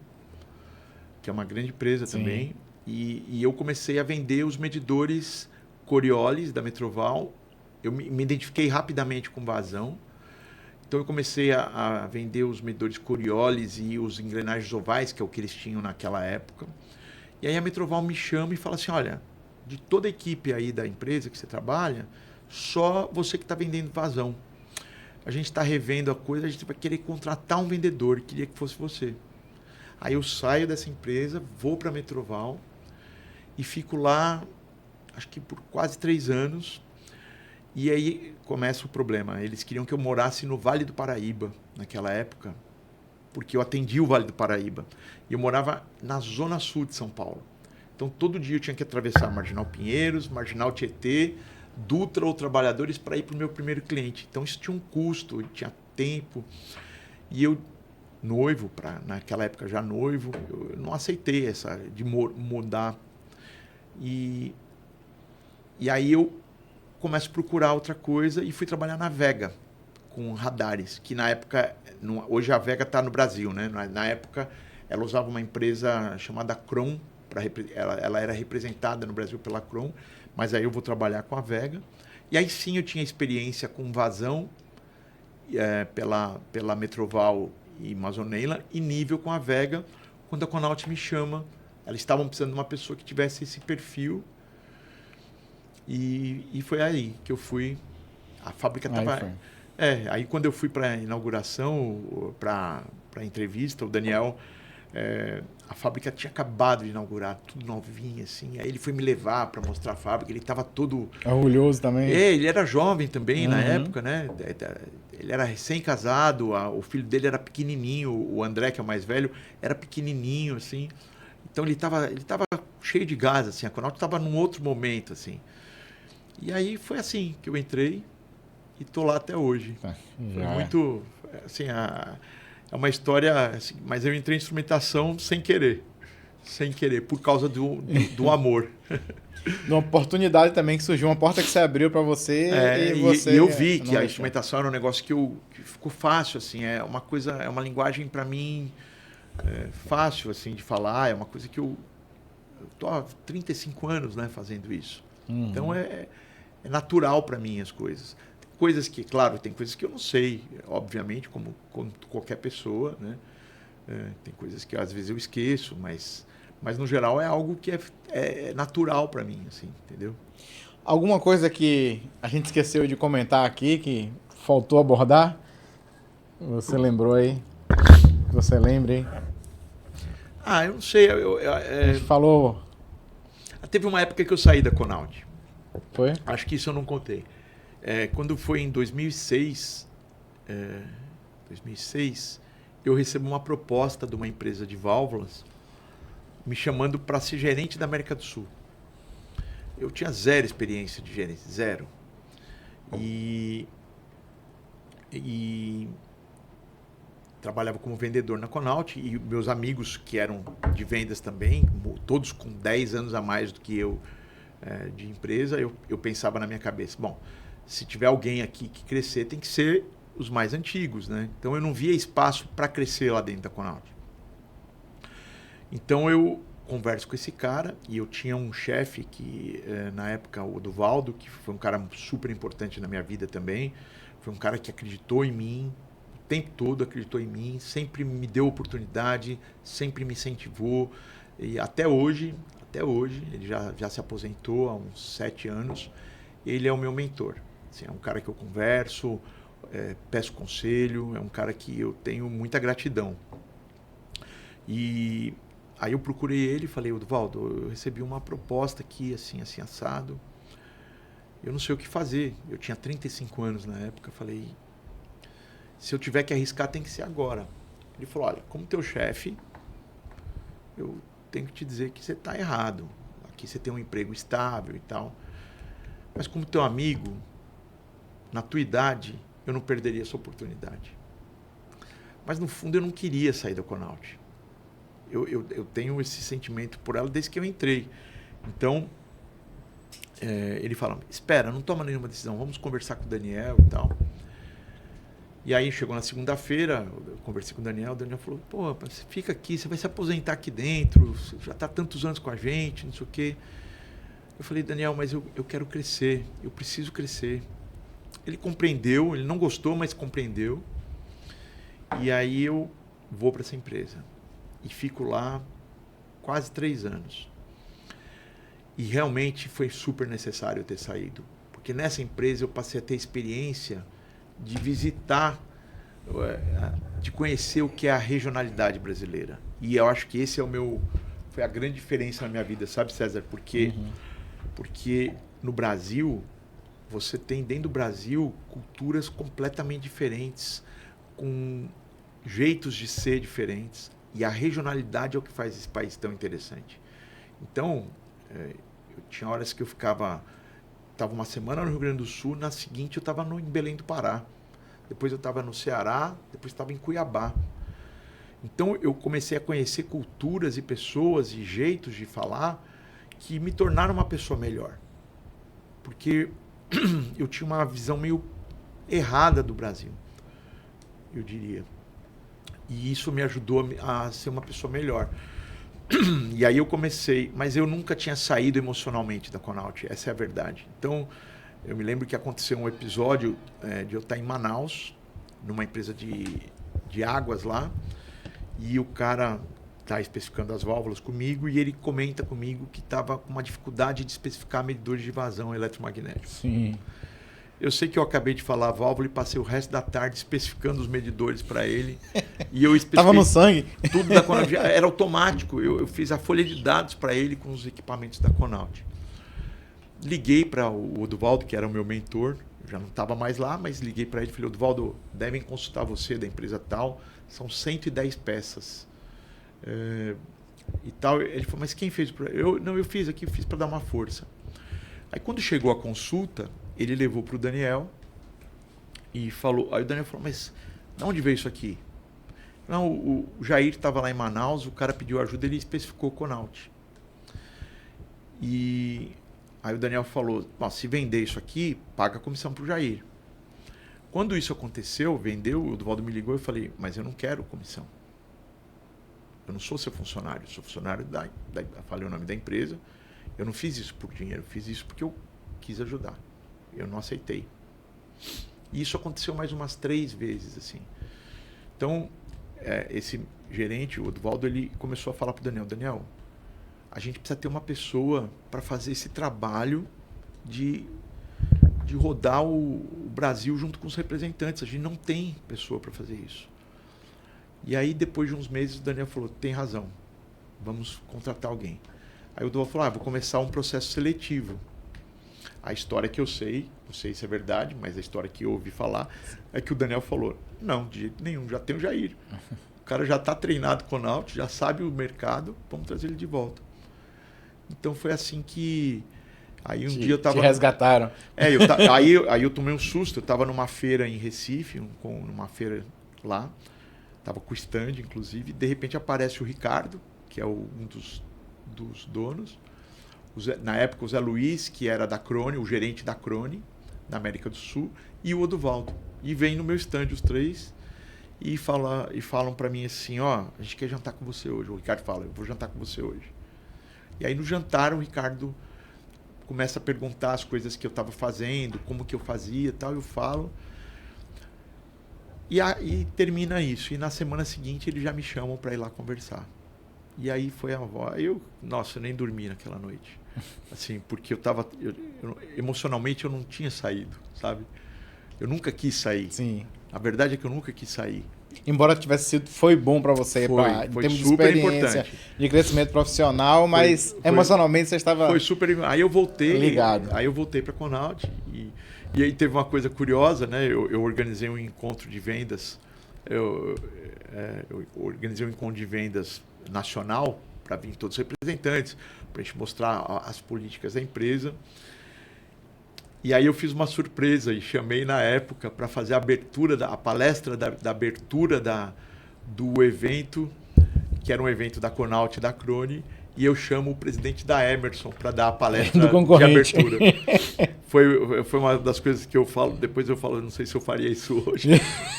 que é uma grande empresa também. E eu comecei a vender os medidores Coriolis da Metroval. Eu me identifiquei rapidamente com vazão. Então eu comecei a vender os medidores Coriolis e os engrenagens ovais, que é o que eles tinham naquela época. E aí a Metroval me chama e fala assim, olha, de toda a equipe aí da empresa que você trabalha, só você que está vendendo vazão. A gente está revendo a coisa, a gente vai querer contratar um vendedor, queria que fosse você. Aí eu saio dessa empresa, vou para a Metroval e fico lá, acho que por quase 3 anos. E aí começa o problema. Eles queriam que eu morasse no Vale do Paraíba, naquela época, porque eu atendia o Vale do Paraíba. E eu morava na zona sul de São Paulo. Então todo dia eu tinha que atravessar Marginal Pinheiros, Marginal Tietê, Dutra ou Trabalhadores para ir para o meu primeiro cliente. Então isso tinha um custo, tinha tempo. E eu, noivo, naquela época já noivo, eu não aceitei essa de mudar. E aí eu começo a procurar outra coisa e fui trabalhar na Vega, com radares, que na época, hoje a Vega está no Brasil, né? Na época ela usava uma empresa chamada Kron, ela era representada no Brasil pela Kron, mas aí eu vou trabalhar com a Vega. E aí sim eu tinha experiência com vazão pela Metroval e Mazoneila e nível com a Vega. Quando a Conault me chama, elas estavam precisando de uma pessoa que tivesse esse perfil. E foi aí que eu fui. A fábrica estava... aí quando eu fui para a inauguração, para a entrevista, o Daniel... a fábrica tinha acabado de inaugurar, tudo novinho, assim. Aí ele foi me levar para mostrar a fábrica, ele estava todo... Orgulhoso também. Ele era jovem também na época, né? Ele era recém-casado, o filho dele era pequenininho, o André, que é o mais velho, era pequenininho, assim. Então ele estava cheio de gás, assim. A Conault estava num outro momento, assim. E aí foi assim que eu entrei e estou lá até hoje. Foi muito... Assim, é uma história... Assim, mas eu entrei em instrumentação sem querer, por causa do amor. De uma oportunidade também que surgiu, uma porta que se abriu para você e eu vi que a instrumentação era um negócio que ficou fácil, assim, é uma linguagem para mim fácil, assim, de falar, é uma coisa que eu tô há 35 anos, né, fazendo isso. Então é natural para mim as coisas. Coisas que, claro, tem coisas que eu não sei, obviamente, como qualquer pessoa, né? Tem coisas que às vezes eu esqueço, mas no geral é algo que é natural para mim, assim, entendeu? Alguma coisa que a gente esqueceu de comentar aqui, que faltou abordar? Você lembrou aí? Que você lembra aí? Eu não sei. A gente falou... Teve uma época que eu saí da Conault. Foi? Acho que isso eu não contei. Quando foi em 2006, eu recebo uma proposta de uma empresa de válvulas me chamando para ser gerente da América do Sul. Eu tinha zero experiência de gerente, zero. E trabalhava como vendedor na Conault e meus amigos que eram de vendas também, todos com 10 anos a mais do que eu de empresa, eu pensava na minha cabeça, bom, se tiver alguém aqui que crescer, tem que ser os mais antigos, né? Então eu não via espaço para crescer lá dentro da Conault. Então eu converso com esse cara e eu tinha um chefe que, na época, o Duvaldo, que foi um cara super importante na minha vida também, foi um cara que acreditou em mim, o tempo todo acreditou em mim, sempre me deu oportunidade, sempre me incentivou. E até hoje, ele já se aposentou há uns 7 anos, ele é o meu mentor. Assim, é um cara que eu converso, peço conselho, é um cara que eu tenho muita gratidão. E aí eu procurei ele e falei, Duvaldo, eu recebi uma proposta aqui, assim, assim, assado. Eu não sei o que fazer. Eu tinha 35 anos na época. Eu falei, se eu tiver que arriscar, tem que ser agora. Ele falou, olha, como teu chefe, eu tenho que te dizer que você está errado. Aqui você tem um emprego estável e tal. Mas como teu amigo, na tua idade, eu não perderia essa oportunidade. Mas no fundo eu não queria sair da Conault. Eu tenho esse sentimento por ela desde que eu entrei. Então, ele fala, espera, não toma nenhuma decisão, vamos conversar com o Daniel e tal. E aí chegou na segunda-feira, eu conversei com o Daniel falou, pô, você fica aqui, você vai se aposentar aqui dentro, você já está tantos anos com a gente, não sei o quê. Eu falei, Daniel, mas eu quero crescer, eu preciso crescer. Ele compreendeu, ele não gostou, mas compreendeu. E aí eu vou para essa empresa e fico lá quase 3 anos. E realmente foi super necessário eu ter saído, porque nessa empresa eu passei a ter experiência de visitar, de conhecer o que é a regionalidade brasileira. E eu acho que esse foi a grande diferença na minha vida, sabe, César? Porque no Brasil, você tem dentro do Brasil culturas completamente diferentes, com jeitos de ser diferentes. E a regionalidade é o que faz esse país tão interessante. Então, eu tinha horas que eu estava uma semana no Rio Grande do Sul, na seguinte eu estava em Belém do Pará. Depois eu estava no Ceará, depois estava em Cuiabá. Então eu comecei a conhecer culturas e pessoas e jeitos de falar que me tornaram uma pessoa melhor. Porque eu tinha uma visão meio errada do Brasil, eu diria. E isso me ajudou a ser uma pessoa melhor. E aí eu comecei, mas eu nunca tinha saído emocionalmente da Conault, essa é a verdade. Então, eu me lembro que aconteceu um episódio de eu estar em Manaus, numa empresa de águas lá, e o cara está especificando as válvulas comigo e ele comenta comigo que estava com uma dificuldade de especificar medidores de vazão eletromagnético. Sim. Eu sei que eu acabei de falar a válvula e passei o resto da tarde especificando os medidores para ele. E eu especifiquei. Tava no sangue. Tudo da Conault. Era automático. Eu fiz a folha de dados para ele com os equipamentos da Conault. Liguei para o Oduvaldo, que era o meu mentor. Eu já não estava mais lá, mas liguei para ele e falei, Oduvaldo, devem consultar você da empresa tal. São 110 peças. E tal. Ele falou, mas quem fez? Eu fiz aqui, fiz para dar uma força. Aí quando chegou a consulta, ele levou para o Daniel e falou... Aí o Daniel falou, mas de onde veio isso aqui? Não, o Jair estava lá em Manaus, o cara pediu ajuda, ele especificou Conault. E aí o Daniel falou, se vender isso aqui, paga a comissão para o Jair. Quando isso aconteceu, vendeu, o Oduvaldo me ligou e eu falei, mas eu não quero comissão. Eu não sou seu funcionário, eu sou funcionário falei o nome da empresa. Eu não fiz isso por dinheiro, eu fiz isso porque eu quis ajudar. Eu não aceitei. E isso aconteceu mais umas 3 vezes, assim. Então, esse gerente, o Oduvaldo, ele começou a falar para o Daniel, a gente precisa ter uma pessoa para fazer esse trabalho de rodar o Brasil junto com os representantes. A gente não tem pessoa para fazer isso. E aí, depois de uns meses, o Daniel falou, tem razão, vamos contratar alguém. Aí o Oduvaldo falou, vou começar um processo seletivo. A história que eu sei, não sei se é verdade, mas a história que eu ouvi falar é que o Daniel falou, não, de jeito nenhum, já tem o Jair. O cara já está treinado com o Conault, já sabe o mercado, vamos trazer ele de volta. Então foi assim que... Aí dia eu estava... Te resgataram. Aí eu tomei um susto, eu estava numa feira em Recife, numa feira lá, estava com o stand, inclusive, e de repente aparece o Ricardo, que é um dos donos, na época o Zé Luiz, que era da Crone, o gerente da Crone, na América do Sul, e o Oduvaldo. E vem no meu stand os 3 e falam para mim assim, a gente quer jantar com você hoje. O Ricardo fala, eu vou jantar com você hoje. E aí no jantar o Ricardo começa a perguntar as coisas que eu estava fazendo, como que eu fazia e tal, eu falo. E aí termina isso. E na semana seguinte eles já me chamam para ir lá conversar. E aí foi a avó. Eu nem dormi naquela noite. Assim, porque emocionalmente eu não tinha saído, sabe? Eu nunca quis sair. Sim. A verdade é que eu nunca quis sair. Embora tivesse sido, foi bom para você, em termos de experiência, importante. De crescimento profissional, mas emocionalmente você estava... Foi super... Aí eu voltei... Ligado. Aí eu voltei para a Conault e aí teve uma coisa curiosa, né? Eu organizei um encontro de vendas. Eu organizei um encontro de vendas nacional para vir todos os representantes, para a gente mostrar as políticas da empresa. E aí eu fiz uma surpresa e chamei na época para fazer a palestra da abertura do evento, que era um evento da Conault e da Crone, e eu chamo o presidente da Emerson para dar a palestra Do de concorrente. abertura. Foi uma das coisas que eu falo, depois eu falo, não sei se eu faria isso hoje,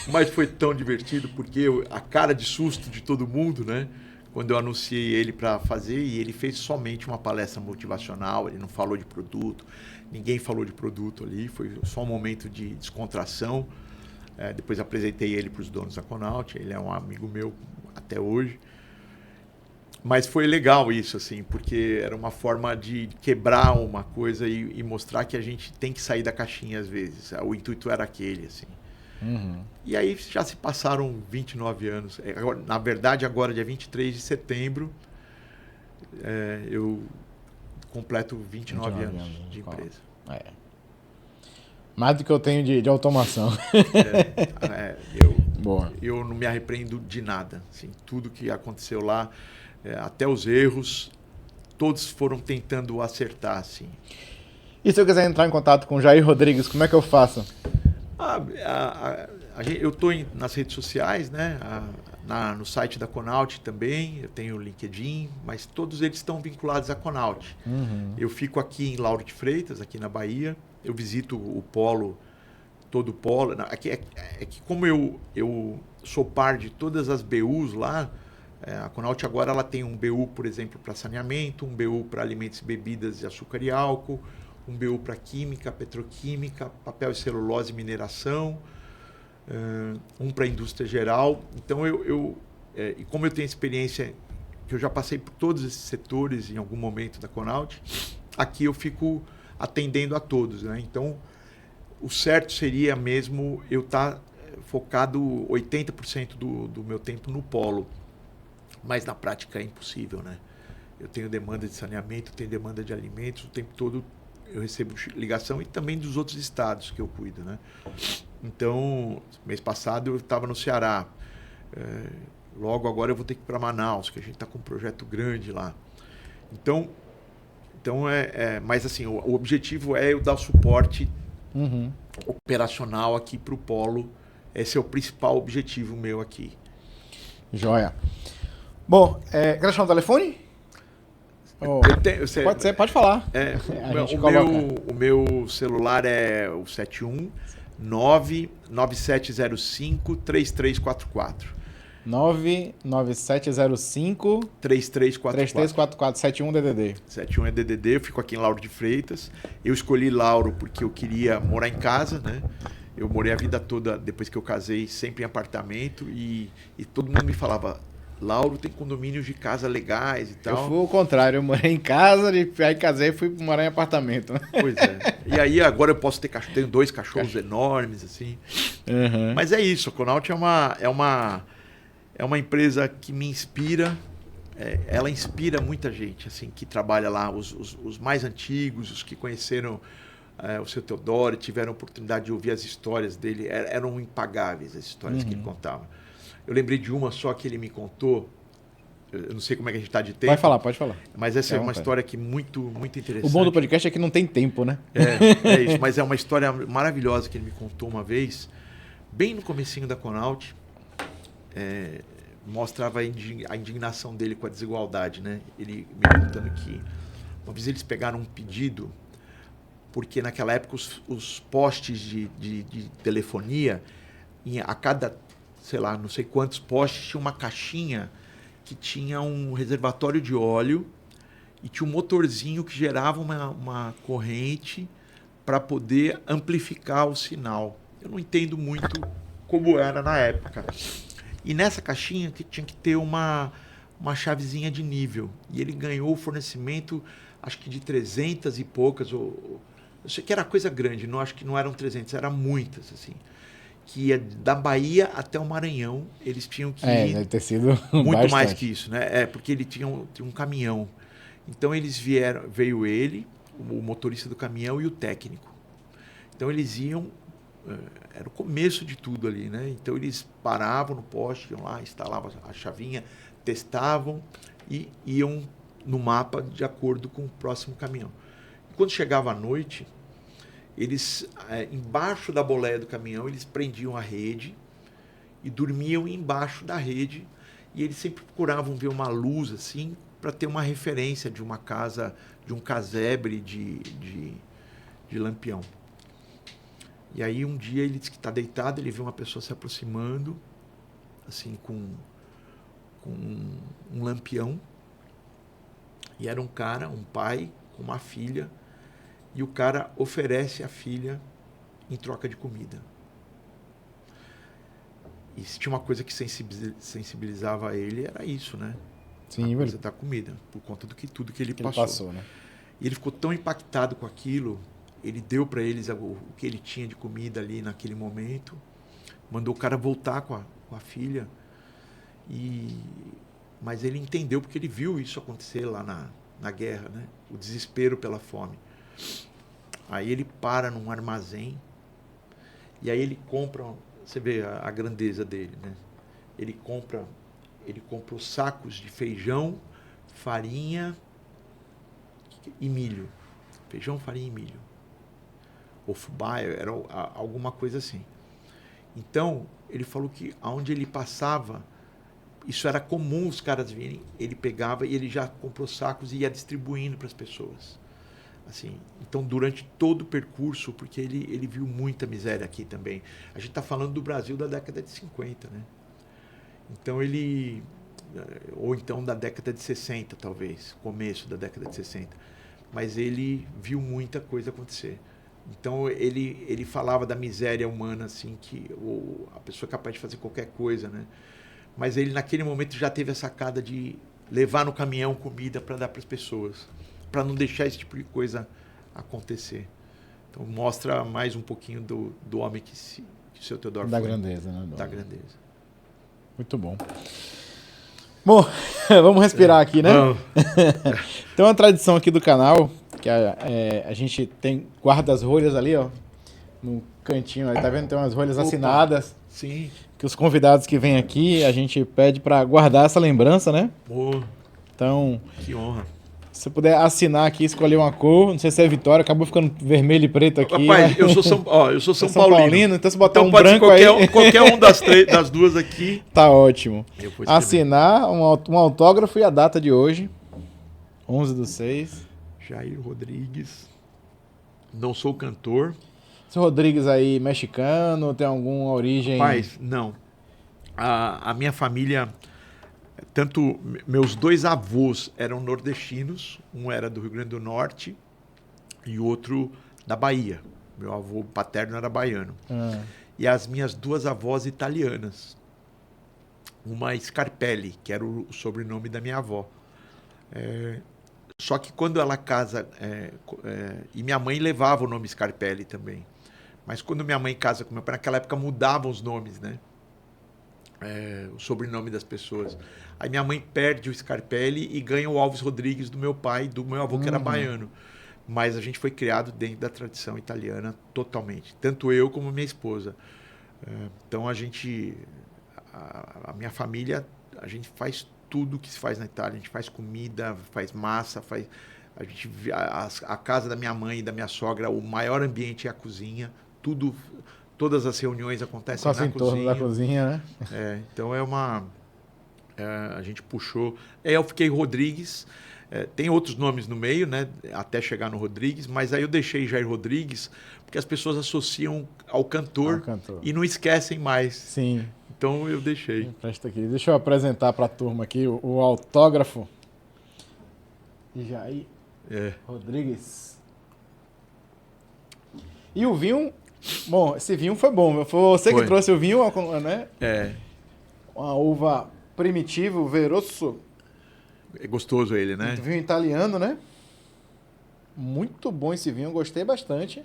mas foi tão divertido, porque a cara de susto de todo mundo, né? Quando eu anunciei ele para fazer, e ele fez somente uma palestra motivacional, ele não falou de produto, ninguém falou de produto ali, foi só um momento de descontração. Depois apresentei ele para os donos da Conaut, ele é um amigo meu até hoje. Mas foi legal isso, assim, porque era uma forma de quebrar uma coisa e mostrar que a gente tem que sair da caixinha às vezes. O intuito era aquele, assim. Uhum. E aí já se passaram 29 anos. Na verdade, agora, dia 23 de setembro, eu completo 29 anos de empresa. Mais do que eu tenho de automação. Boa. Eu não me arrependo de nada. Assim, tudo que aconteceu lá, até os erros, todos foram tentando acertar. Assim. E se eu quiser entrar em contato com o Jair Rodrigues, como é que eu faço? Eu estou nas redes sociais, né? No site da Conaut também, eu tenho o LinkedIn, mas todos eles estão vinculados à Conaut. Uhum. Eu fico aqui em Lauro de Freitas, aqui na Bahia, eu visito o polo, todo o polo. Aqui é que como eu sou par de todas as BUs lá, a Conaut agora ela tem um BU, por exemplo, para saneamento, um BU para alimentos e bebidas de açúcar e álcool, um BU para química, petroquímica, papel e celulose e mineração, um para indústria geral. Então, e como eu tenho experiência, que eu já passei por todos esses setores em algum momento da Conaut, aqui eu fico atendendo a todos, né? Então, o certo seria mesmo eu estar focado 80% do meu tempo no polo. Mas na prática é impossível, né? Eu tenho demanda de saneamento, tenho demanda de alimentos, o tempo todo eu recebo ligação e também dos outros estados que eu cuido, né? Então, mês passado eu estava no Ceará. Logo agora eu vou ter que ir para Manaus, que a gente está com um projeto grande lá. Então mas assim, o objetivo é eu dar o suporte operacional aqui para o polo. Esse é o principal objetivo meu aqui. Joia. Bom, quer deixar um telefone? Pode ser, pode falar. O meu celular é o 71 99705 3344. 99705 3344 71 DDD. 71 é DDD, eu fico aqui em Lauro de Freitas. Eu escolhi Lauro porque eu queria morar em casa, né? Eu morei a vida toda, depois que eu casei, sempre em apartamento e todo mundo me falava, Lauro tem condomínios de casa legais e tal. Eu fui o contrário, eu morei em casa, aí casei e fui morar em apartamento. Pois é. E aí agora eu posso ter cachorro, tenho 2 cachorros enormes, assim. Uhum. Mas é isso, a Conaut é uma empresa que me inspira, ela inspira muita gente, assim, que trabalha lá, os mais antigos, os que conheceram o seu Teodoro, tiveram a oportunidade de ouvir as histórias dele, eram impagáveis as histórias que ele contava. Eu lembrei de uma só que ele me contou, eu não sei como é que a gente está de tempo. Pode falar. Mas essa é uma história que muito, muito interessante. O bom do podcast é que não tem tempo, né? É isso, mas é uma história maravilhosa que ele me contou uma vez, bem no comecinho da Conaut. Mostrava a indignação dele com a desigualdade, né? Ele me contando que uma vez eles pegaram um pedido, porque naquela época os postes de telefonia, a cada, sei lá, não sei quantos postes, tinha uma caixinha que tinha um reservatório de óleo e tinha um motorzinho que gerava uma corrente para poder amplificar o sinal. Eu não entendo muito como era na época. E nessa caixinha que tinha que ter uma chavezinha de nível. E ele ganhou o fornecimento, acho que de 300 e poucas. Eu sei que era coisa grande, não, acho que não eram 300, eram muitas, assim. Que ia da Bahia até o Maranhão, eles tinham que ir... deve ter sido muito bastante. mais que isso, né? Porque ele tinha um caminhão. Então veio ele, o motorista do caminhão e o técnico. Então eles iam... Era o começo de tudo ali, né? Então eles paravam no poste, iam lá, instalavam a chavinha, testavam e iam no mapa de acordo com o próximo caminhão. E quando chegava a noite, eles, embaixo da boleia do caminhão, eles prendiam a rede e dormiam embaixo da rede. E eles sempre procuravam ver uma luz assim, para ter uma referência de uma casa, de um casebre de Lampião. E aí um dia ele disse que está deitado, ele vê uma pessoa se aproximando, assim, com um lampião. E era um cara, um pai, com uma filha, e o cara oferece a filha em troca de comida. E se tinha uma coisa que sensibilizava ele, era isso, né? Sim, a coisa da comida, por conta do que tudo que ele passou. Né? E ele ficou tão impactado com aquilo, ele deu para eles o que ele tinha de comida ali naquele momento, mandou o cara voltar com a filha, mas ele entendeu porque ele viu isso acontecer lá na guerra, né? O desespero pela fome. Aí ele para num armazém e aí ele compra, você vê a grandeza dele, né? Ele compra os sacos de feijão, farinha e milho. Feijão, farinha e milho. Ou fubá, era alguma coisa assim. Então, ele falou que aonde ele passava, isso era comum os caras virem, ele pegava e ele já comprou sacos e ia distribuindo para as pessoas. Assim, então, durante todo o percurso, porque ele viu muita miséria aqui também. A gente está falando do Brasil da década de 50, né? Então, ou então da década de 60, talvez, começo da década de 60. Mas ele viu muita coisa acontecer. Então, ele falava da miséria humana, assim, que a pessoa é capaz de fazer qualquer coisa, né? Mas ele, naquele momento, já teve a sacada de levar no caminhão comida para dar para as pessoas, para não deixar esse tipo de coisa acontecer. Então, mostra mais um pouquinho do homem que o seu Teodoro da foi. grandeza, né? Da grandeza. Muito bom. Bom, vamos respirar aqui, né? Tem uma tradição aqui do canal, que a gente guarda as rolhas ali, ó, no cantinho, aí, tá vendo? Tem umas rolhas assinadas. Sim. Que os convidados que vêm aqui, a gente pede para guardar essa lembrança, né? Então, que honra. Se você puder assinar aqui, escolher uma cor, não sei se é Vitória, acabou ficando vermelho e preto aqui. Rapaz, mas... eu sou São Paulino. Então se botar um pode branco ser aí... qualquer um das duas aqui. Tá ótimo. Assinar um autógrafo e a data de hoje, 11/6. Jair Rodrigues. Não sou cantor. Esse Rodrigues aí, mexicano, tem alguma origem... Rapaz, não. A minha família... Tanto meus dois avós eram nordestinos, um era do Rio Grande do Norte e o outro da Bahia. Meu avô paterno era baiano. E as minhas duas avós italianas. Uma Scarpelli, que era o sobrenome da minha avó. Só que quando ela casa... e minha mãe levava o nome Scarpelli também. Mas quando minha mãe casa com meu pai, naquela época mudavam os nomes, né? O sobrenome das pessoas. Aí minha mãe perde o Scarpelli e ganha o Alves Rodrigues do meu pai, do meu avô que era baiano. Mas a gente foi criado dentro da tradição italiana totalmente. Tanto eu como minha esposa. Então a minha família, a gente faz tudo que se faz na Itália. A gente faz comida, faz massa, a casa da minha mãe e da minha sogra, o maior ambiente é a cozinha. Todas as reuniões acontecem na cozinha. Da cozinha, né? Então a gente puxou. Eu fiquei Rodrigues. Tem outros nomes no meio, né? Até chegar no Rodrigues, mas aí eu deixei Jair Rodrigues porque as pessoas associam ao cantor e não esquecem mais. Sim. Então eu deixei. Presta aqui. Deixa eu apresentar para a turma aqui o autógrafo de Jair Rodrigues. E o vinho... Bom, esse vinho foi bom. Foi você que trouxe o vinho, né? Uma uva Primitivo, Verosso. É gostoso ele, né? Vinho italiano, né? Muito bom esse vinho, gostei bastante.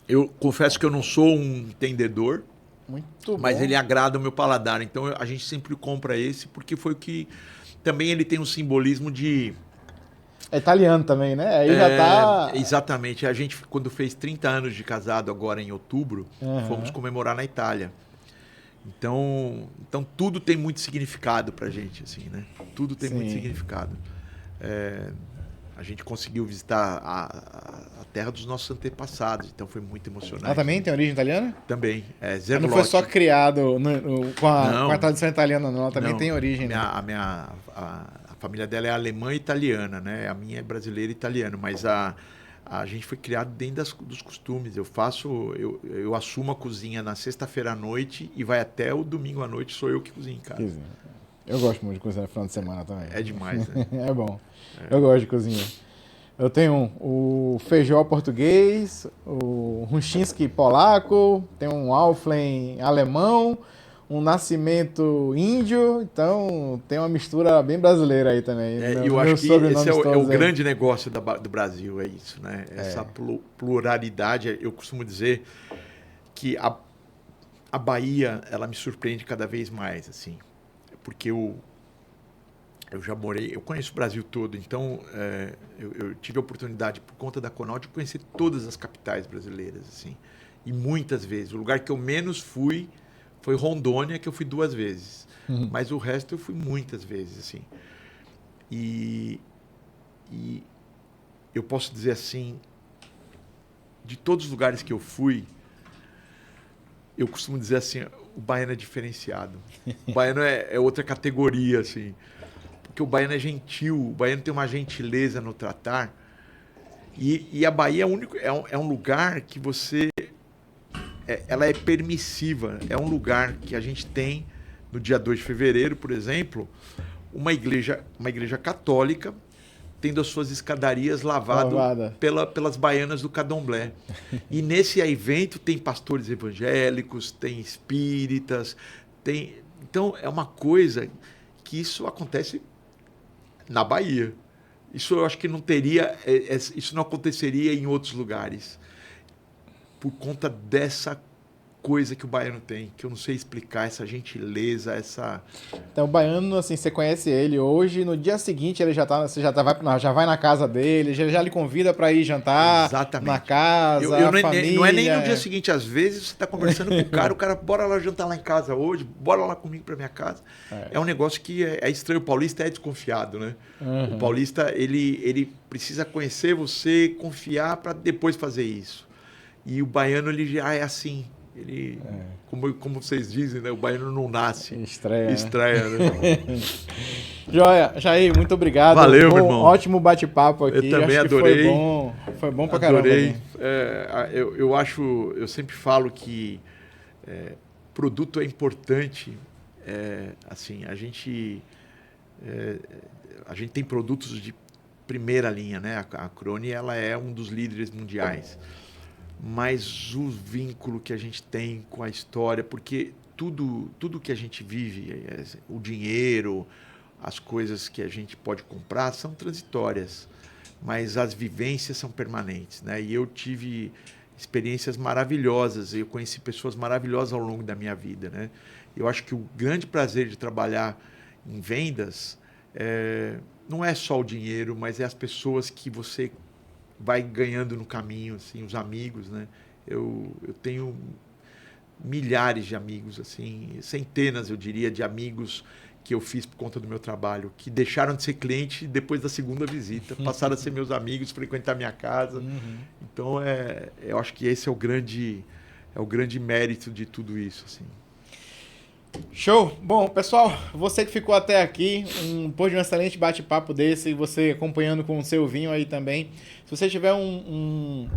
Eu confesso que eu não sou um entendedor. Muito mas bom. ele agrada o meu paladar. Então a gente sempre compra esse, porque foi o que... Também ele tem um simbolismo de... É italiano também, né? Aí já tá... Exatamente. A gente, quando fez 30 anos de casado, agora em outubro, fomos comemorar na Itália. Então tudo tem muito significado pra gente, assim, né? Tudo tem muito significado. A gente conseguiu visitar a terra dos nossos antepassados, então foi muito emocionante. Também tem origem italiana? Também. Não foi só criado com a tradição italiana, não. Também tem origem. A família dela é alemã e italiana, né? A minha é brasileira e italiana, mas a gente foi criado dentro dos costumes. Eu assumo a cozinha na sexta-feira à noite e vai até o domingo à noite, sou eu que cozinho em casa. Eu gosto muito de cozinhar no final de semana também. É demais, né? É bom. Eu gosto de cozinhar. Eu tenho o feijó português, o runchinski polaco, tenho um Auflen alemão, um nascimento índio, então tem uma mistura bem brasileira aí também. Eu acho que esse é o grande negócio do Brasil, é isso, né? Essa pluralidade. Eu costumo dizer que a Bahia, ela me surpreende cada vez mais, assim, porque eu já morei, eu conheço o Brasil todo, então eu tive a oportunidade, por conta da Conault, de conhecer todas as capitais brasileiras, assim, e muitas vezes. O lugar que eu menos fui foi Rondônia, que eu fui 2 vezes. Mas o resto eu fui muitas vezes, assim. E eu posso dizer assim, de todos os lugares que eu fui, eu costumo dizer assim, o baiano é diferenciado. O baiano é outra categoria, assim. Porque o baiano é gentil, o baiano tem uma gentileza no tratar. E a Bahia é um lugar que você... ela é permissiva. É um lugar que a gente tem, no dia 2 de fevereiro, por exemplo, uma igreja católica tendo as suas escadarias lavadas pelas baianas do Candomblé. E nesse evento tem pastores evangélicos, tem espíritas, então é uma coisa que isso acontece na Bahia. Isso eu acho que não teria, isso não aconteceria em outros lugares, por conta dessa coisa que o baiano tem, que eu não sei explicar, essa gentileza, essa... Então o baiano, assim, você conhece ele hoje, no dia seguinte ele você já vai na casa dele, já lhe convida para ir jantar. Exatamente. Na casa, família... Não é nem no dia seguinte, às vezes você está conversando com o cara, bora lá jantar lá em casa hoje, bora lá comigo para minha casa. É um negócio que é estranho, o paulista é desconfiado, né? O paulista, ele precisa conhecer você, confiar para depois fazer isso. E o baiano, ele já é assim... Ele, como vocês dizem, né? O baiano não nasce. Estreia, né? Joia, Jair, muito obrigado. Valeu, meu irmão. Ótimo bate-papo aqui. Eu também adorei. Foi bom pra caramba. Adorei. Eu sempre falo que produto é importante. Assim, a gente tem produtos de primeira linha, né? A Crone, ela é um dos líderes mundiais. Mas o vínculo que a gente tem com a história, porque tudo que a gente vive, o dinheiro, as coisas que a gente pode comprar são transitórias, mas as vivências são permanentes, né? E eu tive experiências maravilhosas, eu conheci pessoas maravilhosas ao longo da minha vida, né? Eu acho que o grande prazer de trabalhar em vendas não é só o dinheiro, mas é as pessoas que você vai ganhando no caminho, assim, os amigos, né? Eu tenho milhares de amigos, assim, centenas, eu diria, de amigos que eu fiz por conta do meu trabalho, que deixaram de ser cliente depois da segunda visita, passaram a ser meus amigos, frequentar minha casa. Então, eu acho que esse é o grande mérito de tudo isso, assim. Show! Bom, pessoal, você que ficou até aqui, depois de um excelente bate-papo desse, você acompanhando com o seu vinho aí também. Se você tiver um